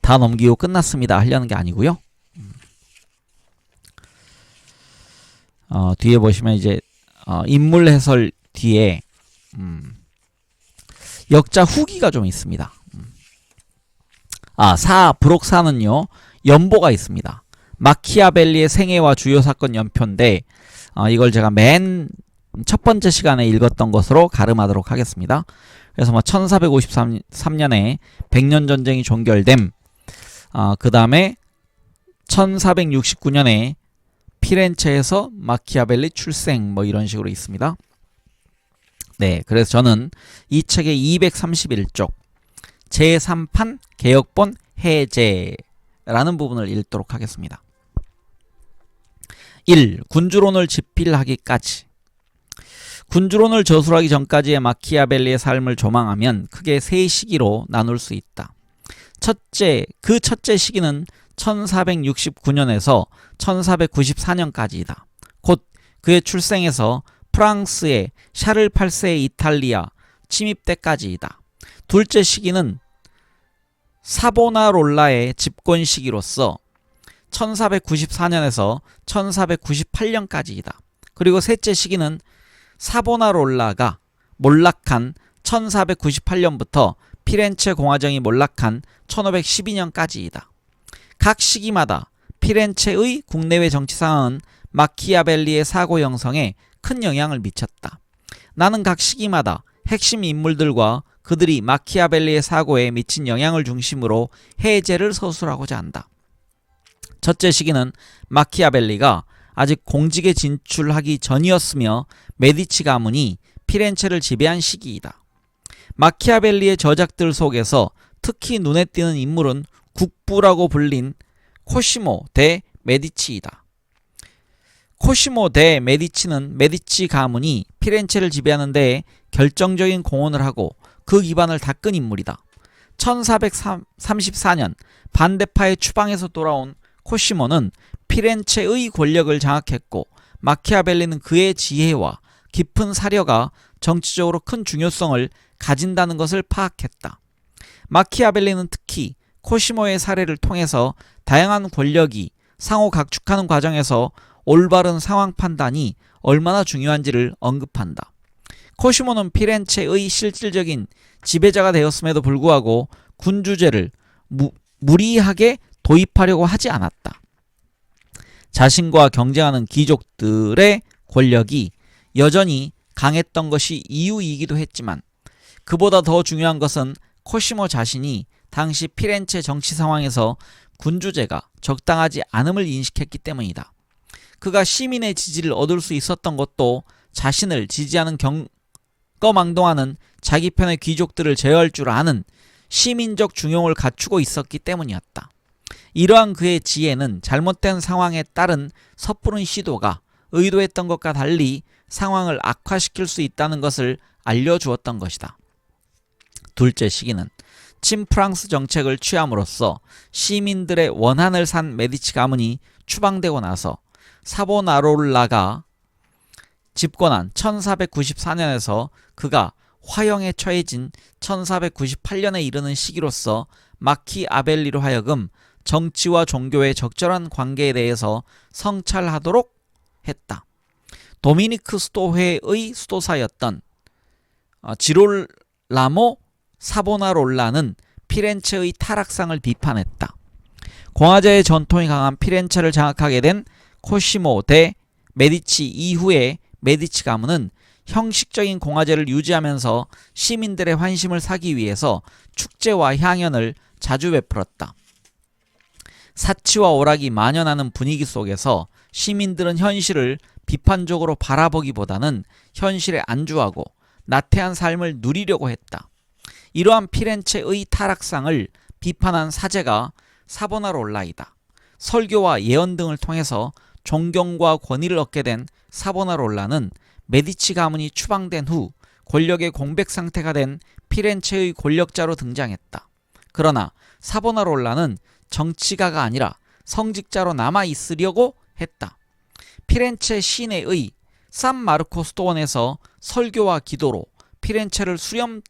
다 넘기고 끝났습니다 하려는 게 아니고요. 뒤에 보시면 이제 인물 해설 뒤에 역자 후기가 좀 있습니다. 부록 4는요 연보가 있습니다. 마키아벨리의 생애와 주요 사건 연표인데 이걸 제가 맨 첫 번째 시간에 읽었던 것으로 가름하도록 하겠습니다. 그래서 뭐 1453년에 백년 전쟁이 종결됨, 그 다음에 1469년에 피렌체에서 마키아벨리 출생, 뭐 이런 식으로 있습니다. 네, 그래서 저는 이 책의 231쪽 제3판 개혁본 해제라는 부분을 읽도록 하겠습니다. 1. 군주론을 집필하기까지. 군주론을 저술하기 전까지의 마키아벨리의 삶을 조망하면 크게 세 시기로 나눌 수 있다. 그 첫째 시기는 1469년에서 1494년까지이다. 곧 그의 출생에서 프랑스의 샤를 8세의 이탈리아 침입 때까지이다. 둘째 시기는 사보나롤라의 집권 시기로서 1494년에서 1498년까지이다. 그리고 셋째 시기는 사보나롤라가 몰락한 1498년부터 피렌체 공화정이 몰락한 1512년까지이다. 각 시기마다 피렌체의 국내외 정치 상황은 마키아벨리의 사고 형성에 큰 영향을 미쳤다. 나는 각 시기마다 핵심 인물들과 그들이 마키아벨리의 사고에 미친 영향을 중심으로 해제를 서술하고자 한다. 첫째 시기는 마키아벨리가 아직 공직에 진출하기 전이었으며 메디치 가문이 피렌체를 지배한 시기이다. 마키아벨리의 저작들 속에서 특히 눈에 띄는 인물은 국부라고 불린 코시모 데 메디치이다. 코시모 데 메디치는 메디치 가문이 피렌체를 지배하는 데에 결정적인 공헌을 하고 그 기반을 닦은 인물이다. 1434년 반대파의 추방에서 돌아온 코시모는 피렌체의 권력을 장악했고 마키아벨리는 그의 지혜와 깊은 사려가 정치적으로 큰 중요성을 가진다는 것을 파악했다. 마키아벨리는 특히 코시모의 사례를 통해서 다양한 권력이 상호 각축하는 과정에서 올바른 상황 판단이 얼마나 중요한지를 언급한다. 코시모는 피렌체의 실질적인 지배자가 되었음에도 불구하고 군주제를 무리하게 도입하려고 하지 않았다. 자신과 경쟁하는 귀족들의 권력이 여전히 강했던 것이 이유이기도 했지만 그보다 더 중요한 것은 코시모 자신이 당시 피렌체 정치 상황에서 군주제가 적당하지 않음을 인식했기 때문이다. 그가 시민의 지지를 얻을 수 있었던 것도 자신을 지지하는 경거망동하는 자기 편의 귀족들을 제어할 줄 아는 시민적 중용을 갖추고 있었기 때문이었다. 이러한 그의 지혜는 잘못된 상황에 따른 섣부른 시도가 의도했던 것과 달리 상황을 악화시킬 수 있다는 것을 알려주었던 것이다. 둘째 시기는 친프랑스 정책을 취함으로써 시민들의 원한을 산 메디치 가문이 추방되고 나서 사보나롤라가 집권한 1494년에서 그가 화형에 처해진 1498년에 이르는 시기로서 마키아벨리로 하여금 정치와 종교의 적절한 관계에 대해서 성찰하도록 했다. 도미니크 수도회의 수도사였던 지롤라모 사보나롤라는 피렌체의 타락상을 비판했다. 공화제의 전통이 강한 피렌체를 장악하게 된 코시모 데 메디치 이후에 메디치 가문은 형식적인 공화제를 유지하면서 시민들의 환심을 사기 위해서 축제와 향연을 자주 베풀었다. 사치와 오락이 만연하는 분위기 속에서 시민들은 현실을 비판적으로 바라보기보다는 현실에 안주하고 나태한 삶을 누리려고 했다. 이러한 피렌체의 타락상을 비판한 사제가 사보나롤라이다. 설교와 예언 등을 통해서 존경과 권위를 얻게 된 사보나롤라는 메디치 가문이 추방된 후 권력의 공백 상태가 된 피렌체의 권력자로 등장했다. 그러나 사보나롤라는 정치가가 아니라 성직자로 남아있으려고 했다. 피렌체 시내의 산마르코 수도원에서 설교와 기도로 피렌체를 수렴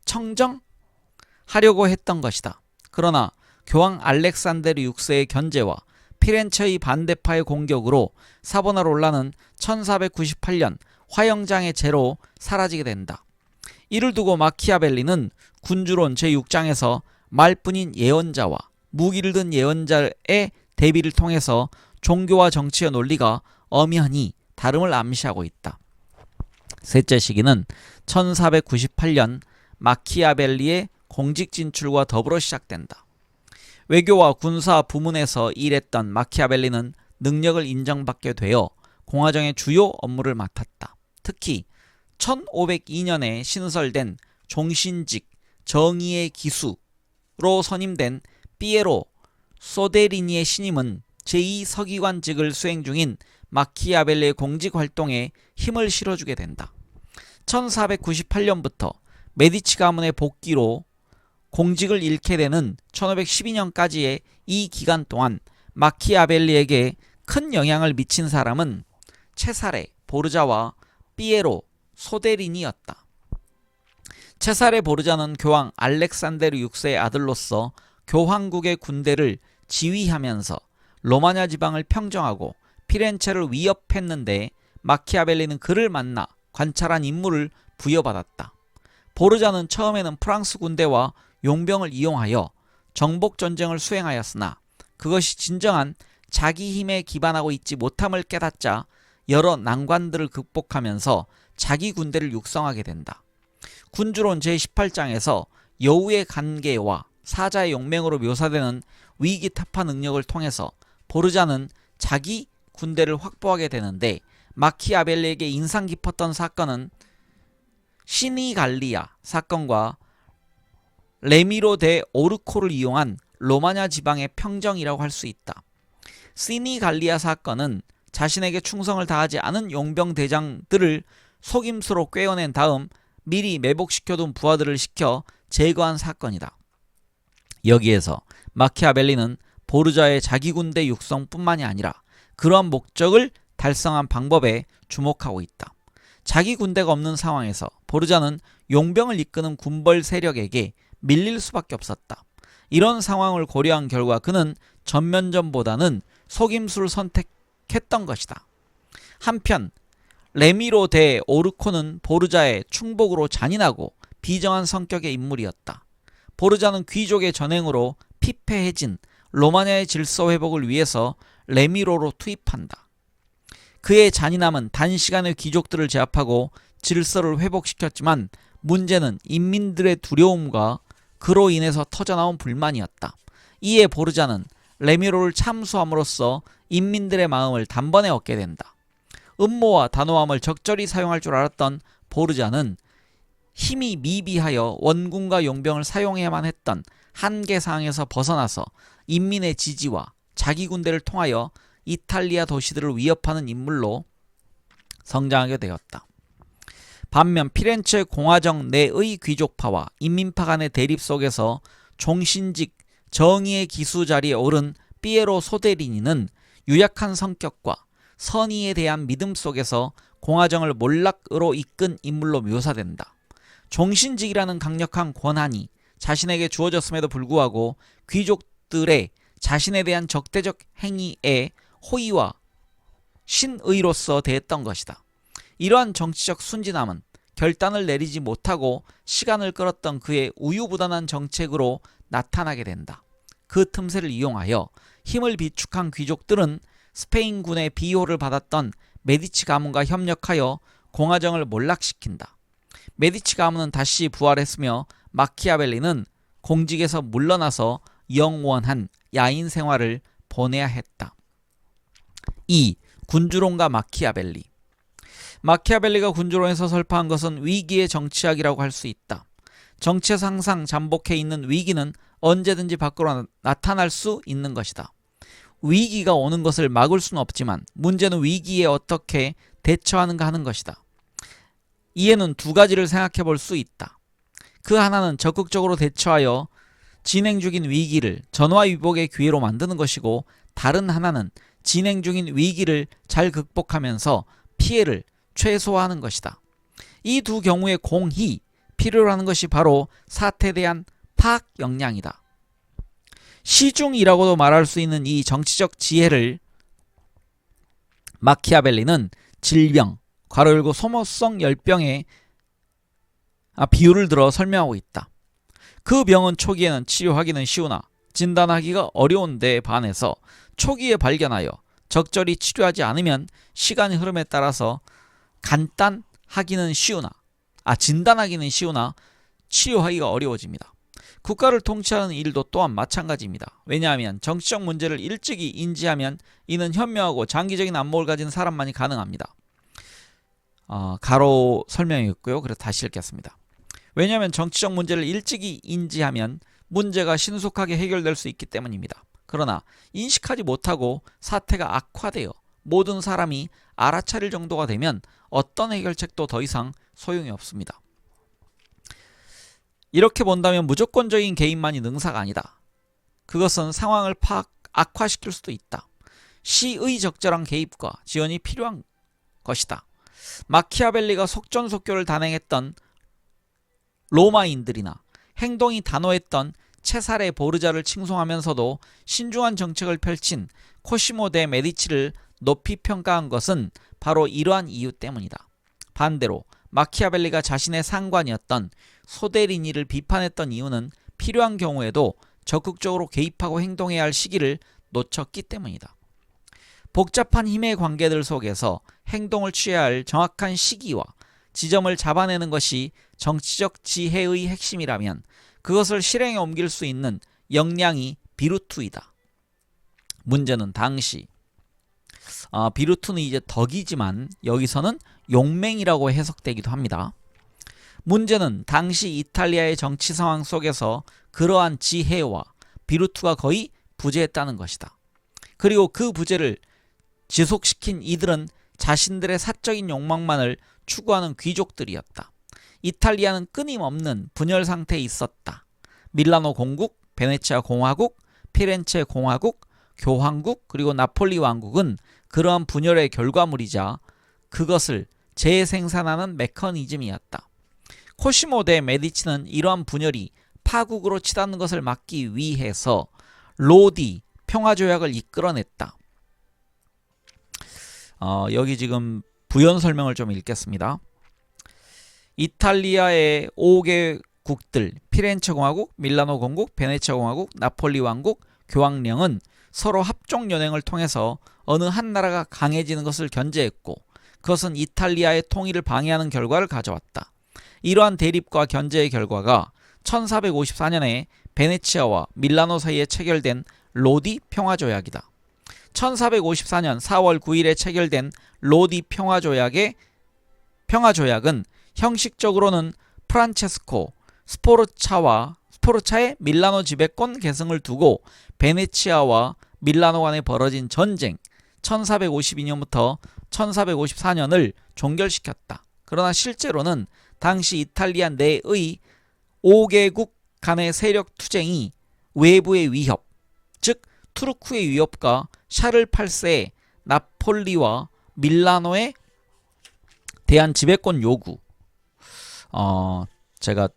청정하려고 했던 것이다. 그러나 교황 알렉산데르 6세의 견제와 피렌체의 반대파의 공격으로 사보나롤라는 1498년 화영장의 제로 사라지게 된다. 이를 두고 마키아벨리는 군주론 제6장에서 말뿐인 예언자와 무기를 든 예언자의 대비를 통해서 종교와 정치의 논리가 엄연히 다름을 암시하고 있다. 셋째 시기는 1498년 마키아벨리의 공직 진출과 더불어 시작된다. 외교와 군사 부문에서 일했던 마키아벨리는 능력을 인정받게 되어 공화정의 주요 업무를 맡았다. 특히 1502년에 신설된 종신직 정의의 기수로 선임된 피에로 소데리니의 신임은 제2서기관직을 수행 중인 마키아벨리의 공직 활동에 힘을 실어주게 된다. 1498년부터 메디치 가문의 복귀로 공직을 잃게 되는 1512년까지의 이 기간 동안 마키아벨리에게 큰 영향을 미친 사람은 체사레 보르자와 피에로 소데리니였다. 체사레 보르자는 교황 알렉산데르 6세의 아들로서 교황국의 군대를 지휘하면서 로마냐 지방을 평정하고 피렌체를 위협했는데 마키아벨리는 그를 만나 관찰한 임무를 부여받았다. 보르자는 처음에는 프랑스 군대와 용병을 이용하여 정복 전쟁을 수행하였으나 그것이 진정한 자기 힘에 기반하고 있지 못함을 깨닫자 여러 난관들을 극복하면서 자기 군대를 육성하게 된다. 군주론 제18장에서 여우의 간계와 사자의 용맹으로 묘사되는 위기타파 능력을 통해서 보르자는 자기 군대를 확보하게 되는데, 마키아벨리에게 인상 깊었던 사건은 시니갈리아 사건과 레미로 데 오르코를 이용한 로마냐 지방의 평정이라고 할 수 있다. 시니갈리아 사건은 자신에게 충성을 다하지 않은 용병 대장들을 속임수로 꿰어낸 다음 미리 매복시켜둔 부하들을 시켜 제거한 사건이다. 여기에서 마키아벨리는 보르자의 자기 군대 육성뿐만이 아니라 그러한 목적을 달성한 방법에 주목하고 있다. 자기 군대가 없는 상황에서 보르자는 용병을 이끄는 군벌 세력에게 밀릴 수밖에 없었다. 이런 상황을 고려한 결과 그는 전면전보다는 속임수를 선택했던 것이다. 한편 레미로 데 오르코는 보르자의 충복으로 잔인하고 비정한 성격의 인물이었다. 보르자는 귀족의 전횡으로 피폐해진 로마냐의 질서 회복을 위해서 레미로로 투입한다. 그의 잔인함은 단시간에 귀족들을 제압하고 질서를 회복시켰지만 문제는 인민들의 두려움과 그로 인해서 터져나온 불만이었다. 이에 보르자는 레미로를 참수함으로써 인민들의 마음을 단번에 얻게 된다. 음모와 단호함을 적절히 사용할 줄 알았던 보르자는 힘이 미비하여 원군과 용병을 사용해야만 했던 한계사항에서 벗어나서 인민의 지지와 자기 군대를 통하여 이탈리아 도시들을 위협하는 인물로 성장하게 되었다. 반면 피렌체 공화정 내의 귀족파와 인민파 간의 대립 속에서 종신직 정의의 기수 자리에 오른 피에로 소데리니는 유약한 성격과 선의에 대한 믿음 속에서 공화정을 몰락으로 이끈 인물로 묘사된다. 종신직이라는 강력한 권한이 자신에게 주어졌음에도 불구하고 귀족들의 자신에 대한 적대적 행위에 호의와 신의로서 대했던 것이다. 이러한 정치적 순진함은 결단을 내리지 못하고 시간을 끌었던 그의 우유부단한 정책으로 나타나게 된다. 그 틈새를 이용하여 힘을 비축한 귀족들은 스페인군의 비호를 받았던 메디치 가문과 협력하여 공화정을 몰락시킨다. 메디치 가문은 다시 부활했으며 마키아벨리는 공직에서 물러나서 영원한 야인 생활을 보내야 했다. 2. 군주론가 마키아벨리. 마키아벨리가 군주론에서 설파한 것은 위기의 정치학이라고 할 수 있다. 정치에서 항상 잠복해 있는 위기는 언제든지 밖으로 나타날 수 있는 것이다. 위기가 오는 것을 막을 수는 없지만 문제는 위기에 어떻게 대처하는가 하는 것이다. 이에는 두 가지를 생각해 볼 수 있다. 그 하나는 적극적으로 대처하여 진행 중인 위기를 전화위복의 기회로 만드는 것이고, 다른 하나는 진행 중인 위기를 잘 극복하면서 피해를 최소화하는 것이다. 이 두 경우에 공히 필요로 하는 것이 바로 사태에 대한 파악 역량이다. 시중이라고도 말할 수 있는 이 정치적 지혜를 마키아벨리는 질병, 괄호 열고 소모성 열병의 비유를 들어 설명하고 있다. 그 병은 초기에는 치료하기는 쉬우나 진단하기가 어려운 데에 반해서 초기에 발견하여 적절히 치료하지 않으면 시간의 흐름에 따라서 진단하기는 쉬우나 치료하기가 어려워집니다. 국가를 통치하는 일도 또한 마찬가지입니다. 왜냐하면 정치적 문제를 일찍이 인지하면 이는 현명하고 장기적인 안목을 가진 사람만이 가능합니다. 가로 설명이었고요. 그래서 다시 읽겠습니다. 왜냐하면 정치적 문제를 일찍이 인지하면 문제가 신속하게 해결될 수 있기 때문입니다. 그러나 인식하지 못하고 사태가 악화되어 모든 사람이 알아차릴 정도가 되면 어떤 해결책도 더 이상 소용이 없습니다. 이렇게 본다면 무조건적인 개입만이 능사가 아니다. 그것은 상황을 악화시킬 수도 있다. 시의 적절한 개입과 지원이 필요한 것이다. 마키아벨리가 속전속결을 단행했던 로마인들이나 행동이 단호했던 체사레 보르자를 칭송하면서도 신중한 정책을 펼친 코시모 데 메디치를 높이 평가한 것은 바로 이러한 이유 때문이다. 반대로 마키아벨리가 자신의 상관이었던 소데리니를 비판했던 이유는 필요한 경우에도 적극적으로 개입하고 행동해야 할 시기를 놓쳤기 때문이다. 복잡한 힘의 관계들 속에서 행동을 취해야 할 정확한 시기와 지점을 잡아내는 것이 정치적 지혜의 핵심이라면 그것을 실행에 옮길 수 있는 역량이 비루투이다. 문제는 당시 비루투는 이제 덕이지만 여기서는 용맹이라고 해석되기도 합니다. 문제는 당시 이탈리아의 정치 상황 속에서 그러한 지혜와 비루투가 거의 부재했다는 것이다. 그리고 그 부재를 지속시킨 이들은 자신들의 사적인 욕망만을 추구하는 귀족들이었다. 이탈리아는 끊임없는 분열 상태에 있었다. 밀라노 공국, 베네치아 공화국, 피렌체 공화국, 교황국, 그리고 나폴리 왕국은 그러한 분열의 결과물이자 그것을 재생산하는 메커니즘이었다. 코시모 대 메디치는 이러한 분열이 파국으로 치닫는 것을 막기 위해서 로디 평화조약을 이끌어냈다. 여기 지금 부연 설명을 좀 읽겠습니다. 이탈리아의 5개 국들 피렌체 공화국, 밀라노 공국, 베네치아 공화국, 나폴리 왕국, 교황령은 서로 합종 연행을 통해서 어느 한 나라가 강해지는 것을 견제했고 그것은 이탈리아의 통일을 방해하는 결과를 가져왔다. 이러한 대립과 견제의 결과가 1454년에 베네치아와 밀라노 사이에 체결된 로디 평화조약이다. 1454년 4월 9일에 체결된 로디 평화조약은 형식적으로는 프란체스코 스포르차의 밀라노 지배권 계승을 두고 베네치아와 밀라노 간에 벌어진 전쟁 1452년부터 1454년을 종결시켰다. 그러나 실제로는 당시 이탈리아 내의 5개국 간의 세력 투쟁이 외부의 위협, 즉 투르크의 위협과 샤를 8세의 나폴리와 밀라노에 대한 지배권 요구. 제가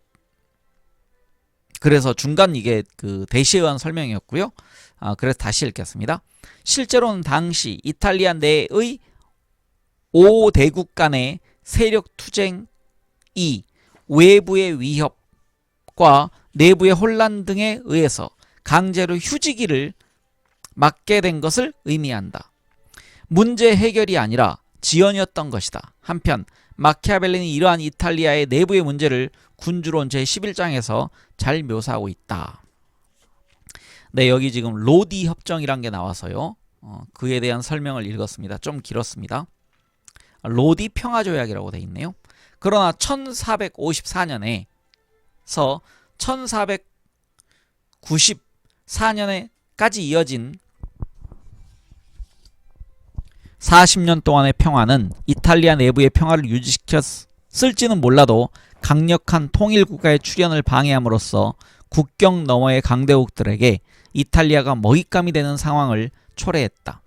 그래서 중간 이게 그 대시에 의한 설명이었고요. 그래서 다시 읽겠습니다. 실제로는 당시 이탈리아 내의 5대국 간의 세력 투쟁이 외부의 위협과 내부의 혼란 등에 의해서 강제로 휴지기를 맞게 된 것을 의미한다. 문제 해결이 아니라 지연이었던 것이다. 한편 마키아벨리는 이러한 이탈리아의 내부의 문제를 군주론 제11장에서 잘 묘사하고 있다. 네, 여기 지금 로디 협정이란 게 나와서요. 그에 대한 설명을 읽었습니다. 좀 길었습니다. 로디 평화조약이라고 되어 있네요. 그러나 1454년에서 1494년에까지 이어진 40년 동안의 평화는 이탈리아 내부의 평화를 유지시켰을지는 몰라도 강력한 통일국가의 출현을 방해함으로써 국경 너머의 강대국들에게 이탈리아가 먹잇감이 되는 상황을 초래했다.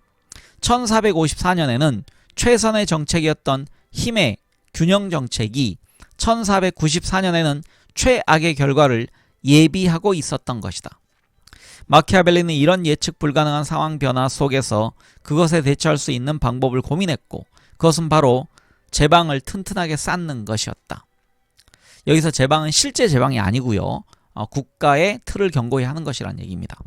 1454년에는 최선의 정책이었던 힘의 균형 정책이 1494년에는 최악의 결과를 예비하고 있었던 것이다. 마키아벨리는 이런 예측 불가능한 상황 변화 속에서 그것에 대처할 수 있는 방법을 고민했고 그것은 바로 제방을 튼튼하게 쌓는 것이었다. 여기서 제방은 실제 제방이 아니고요. 국가의 틀을 견고히 하는 것이란 얘기입니다.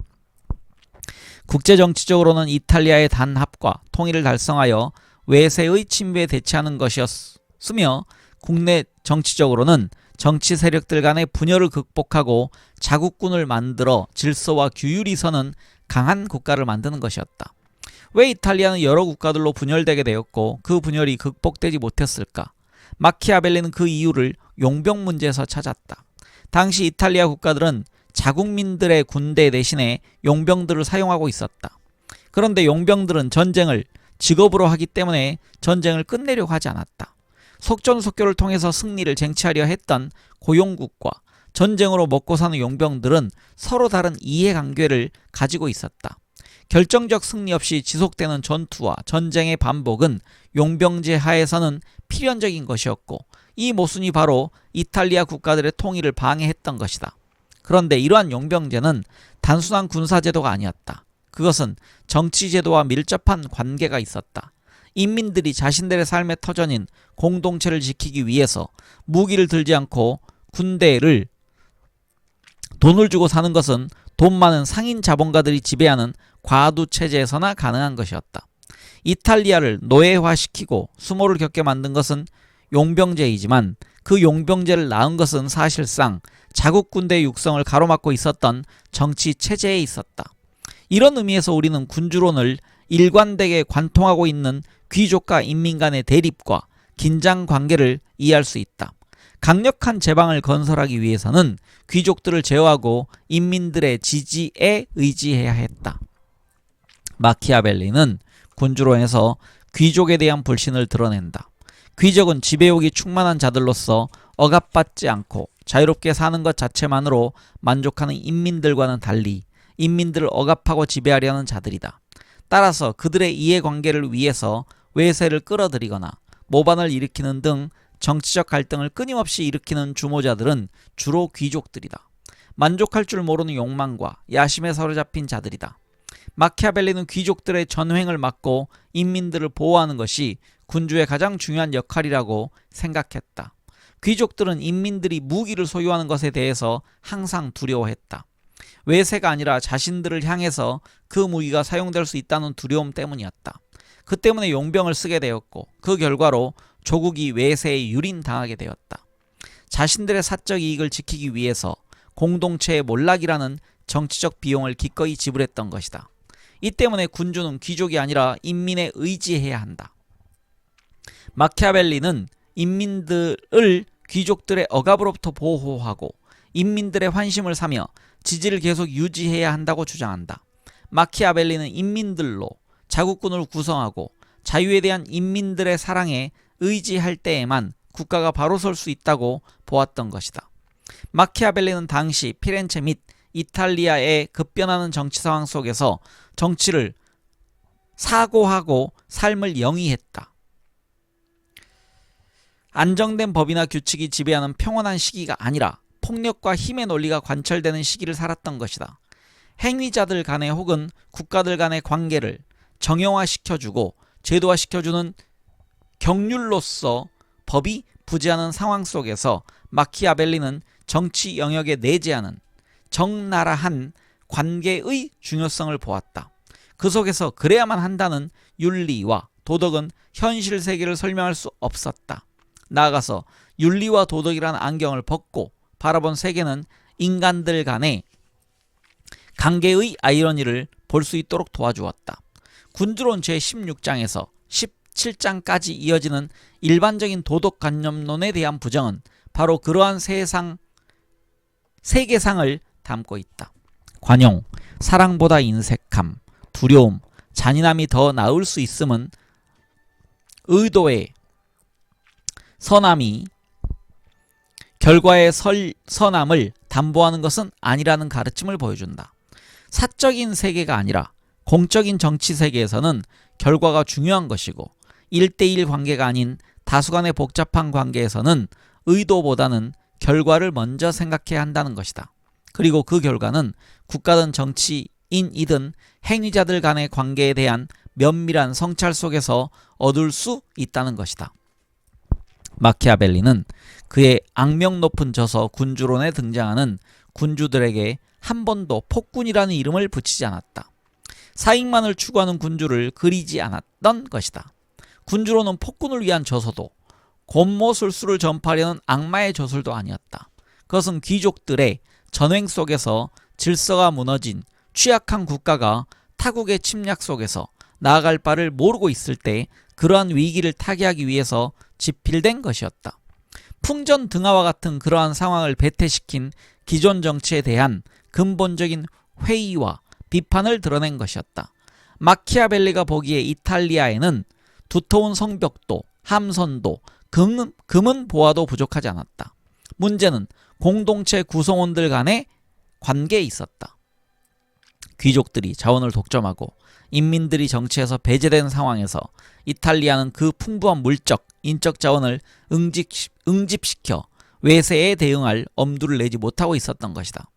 국제정치적으로는 이탈리아의 단합과 통일을 달성하여 외세의 침입에 대처하는 것이었으며 국내 정치적으로는 정치 세력들 간의 분열을 극복하고 자국군을 만들어 질서와 규율이 서는 강한 국가를 만드는 것이었다. 왜 이탈리아는 여러 국가들로 분열되게 되었고 그 분열이 극복되지 못했을까? 마키아벨리는 그 이유를 용병 문제에서 찾았다. 당시 이탈리아 국가들은 자국민들의 군대 대신에 용병들을 사용하고 있었다. 그런데 용병들은 전쟁을 직업으로 하기 때문에 전쟁을 끝내려고 하지 않았다. 속전속결을 통해서 승리를 쟁취하려 했던 고용국과 전쟁으로 먹고 사는 용병들은 서로 다른 이해관계를 가지고 있었다. 결정적 승리 없이 지속되는 전투와 전쟁의 반복은 용병제 하에서는 필연적인 것이었고 이 모순이 바로 이탈리아 국가들의 통일을 방해했던 것이다. 그런데 이러한 용병제는 단순한 군사제도가 아니었다. 그것은 정치제도와 밀접한 관계가 있었다. 인민들이 자신들의 삶의 터전인 공동체를 지키기 위해서 무기를 들지 않고 군대를 돈을 주고 사는 것은 돈 많은 상인 자본가들이 지배하는 과두 체제에서나 가능한 것이었다. 이탈리아를 노예화시키고 수모를 겪게 만든 것은 용병제이지만 그 용병제를 낳은 것은 사실상 자국 군대의 육성을 가로막고 있었던 정치 체제에 있었다. 이런 의미에서 우리는 군주론을 일관되게 관통하고 있는 귀족과 인민 간의 대립과 긴장 관계를 이해할 수 있다. 강력한 제방을 건설하기 위해서는 귀족들을 제어하고 인민들의 지지에 의지해야 했다. 마키아벨리는 군주론에서 귀족에 대한 불신을 드러낸다. 귀족은 지배욕이 충만한 자들로서 억압받지 않고 자유롭게 사는 것 자체만으로 만족하는 인민들과는 달리 인민들을 억압하고 지배하려는 자들이다. 따라서 그들의 이해관계를 위해서 외세를 끌어들이거나 모반을 일으키는 등 정치적 갈등을 끊임없이 일으키는 주모자들은 주로 귀족들이다. 만족할 줄 모르는 욕망과 야심에 사로잡힌 자들이다. 마키아벨리는 귀족들의 전횡을 막고 인민들을 보호하는 것이 군주의 가장 중요한 역할이라고 생각했다. 귀족들은 인민들이 무기를 소유하는 것에 대해서 항상 두려워했다. 외세가 아니라 자신들을 향해서 그 무기가 사용될 수 있다는 두려움 때문이었다. 그 때문에 용병을 쓰게 되었고 그 결과로 조국이 외세에 유린당하게 되었다. 자신들의 사적 이익을 지키기 위해서 공동체의 몰락이라는 정치적 비용을 기꺼이 지불했던 것이다. 이 때문에 군주는 귀족이 아니라 인민에 의지해야 한다. 마키아벨리는 인민들을 귀족들의 억압으로부터 보호하고 인민들의 환심을 사며 지지를 계속 유지해야 한다고 주장한다. 마키아벨리는 인민들로 자국군을 구성하고 자유에 대한 인민들의 사랑에 의지할 때에만 국가가 바로 설 수 있다고 보았던 것이다. 마키아벨리는 당시 피렌체 및 이탈리아의 급변하는 정치 상황 속에서 정치를 사고하고 삶을 영위했다. 안정된 법이나 규칙이 지배하는 평온한 시기가 아니라 폭력과 힘의 논리가 관철되는 시기를 살았던 것이다. 행위자들 간의 혹은 국가들 간의 관계를 정형화시켜주고 제도화시켜주는 경륜로서 법이 부재하는 상황 속에서 마키아벨리는 정치 영역에 내재하는 적나라한 관계의 중요성을 보았다. 그 속에서 그래야만 한다는 윤리와 도덕은 현실 세계를 설명할 수 없었다. 나아가서 윤리와 도덕이라는 안경을 벗고 바라본 세계는 인간들 간의 관계의 아이러니를 볼 수 있도록 도와주었다. 군주론 제16장에서 17장까지 이어지는 일반적인 도덕관념론에 대한 부정은 바로 그러한 세계상을 담고 있다. 관용, 사랑보다 인색함, 두려움, 잔인함이 더 나을 수 있음은 의도의 선함이 결과의 선함을 담보하는 것은 아니라는 가르침을 보여준다. 사적인 세계가 아니라 공적인 정치 세계에서는 결과가 중요한 것이고 1대1 관계가 아닌 다수간의 복잡한 관계에서는 의도보다는 결과를 먼저 생각해야 한다는 것이다. 그리고 그 결과는 국가든 정치인이든 행위자들 간의 관계에 대한 면밀한 성찰 속에서 얻을 수 있다는 것이다. 마키아벨리는 그의 악명 높은 저서 군주론에 등장하는 군주들에게 한 번도 폭군이라는 이름을 붙이지 않았다. 사익만을 추구하는 군주를 그리지 않았던 것이다. 군주론은 폭군을 위한 저서도 곤모술수를 전파하려는 악마의 저술도 아니었다. 그것은 귀족들의 전횡 속에서 질서가 무너진 취약한 국가가 타국의 침략 속에서 나아갈 바를 모르고 있을 때 그러한 위기를 타개하기 위해서 집필된 것이었다. 풍전등화와 같은 그러한 상황을 배태시킨 기존 정치에 대한 근본적인 회의와 비판을 드러낸 것이었다. 마키아벨리가 보기에 이탈리아에는 두터운 성벽도 함선도 금은 보화도 부족하지 않았다. 문제는 공동체 구성원들 간의 관계에 있었다. 귀족들이 자원을 독점하고 인민들이 정치에서 배제된 상황에서 이탈리아는 그 풍부한 물적, 인적 자원을 응집시켜 외세에 대응할 엄두를 내지 못하고 있었던 것이다.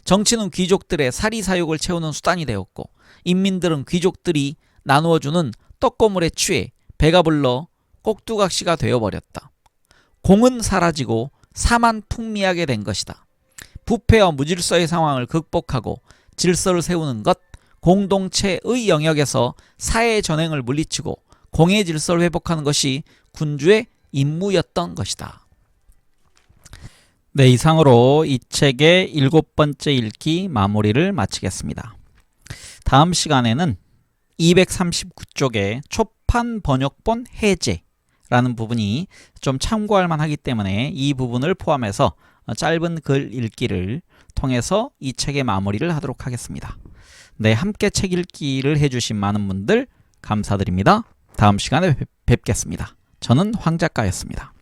정치는 귀족들의 사리사욕을 채우는 수단이 되었고 인민들은 귀족들이 나누어주는 떡고물에 취해 배가 불러 꼭두각시가 되어버렸다. 공은 사라지고 사만풍미하게 된 것이다. 부패와 무질서의 상황을 극복하고 질서를 세우는 것, 공동체의 영역에서 사회 전횡을 물리치고 공의 질서를 회복하는 것이 군주의 임무였던 것이다. 네, 이상으로 이 책의 7번째 읽기 마무리를 마치겠습니다. 다음 시간에는 239쪽의 초판 번역본 해제라는 부분이 좀 참고할 만하기 때문에 이 부분을 포함해서 짧은 글 읽기를 통해서 이 책의 마무리를 하도록 하겠습니다. 네, 함께 책 읽기를 해주신 많은 분들 감사드립니다. 다음 시간에 뵙겠습니다. 저는 황 작가였습니다.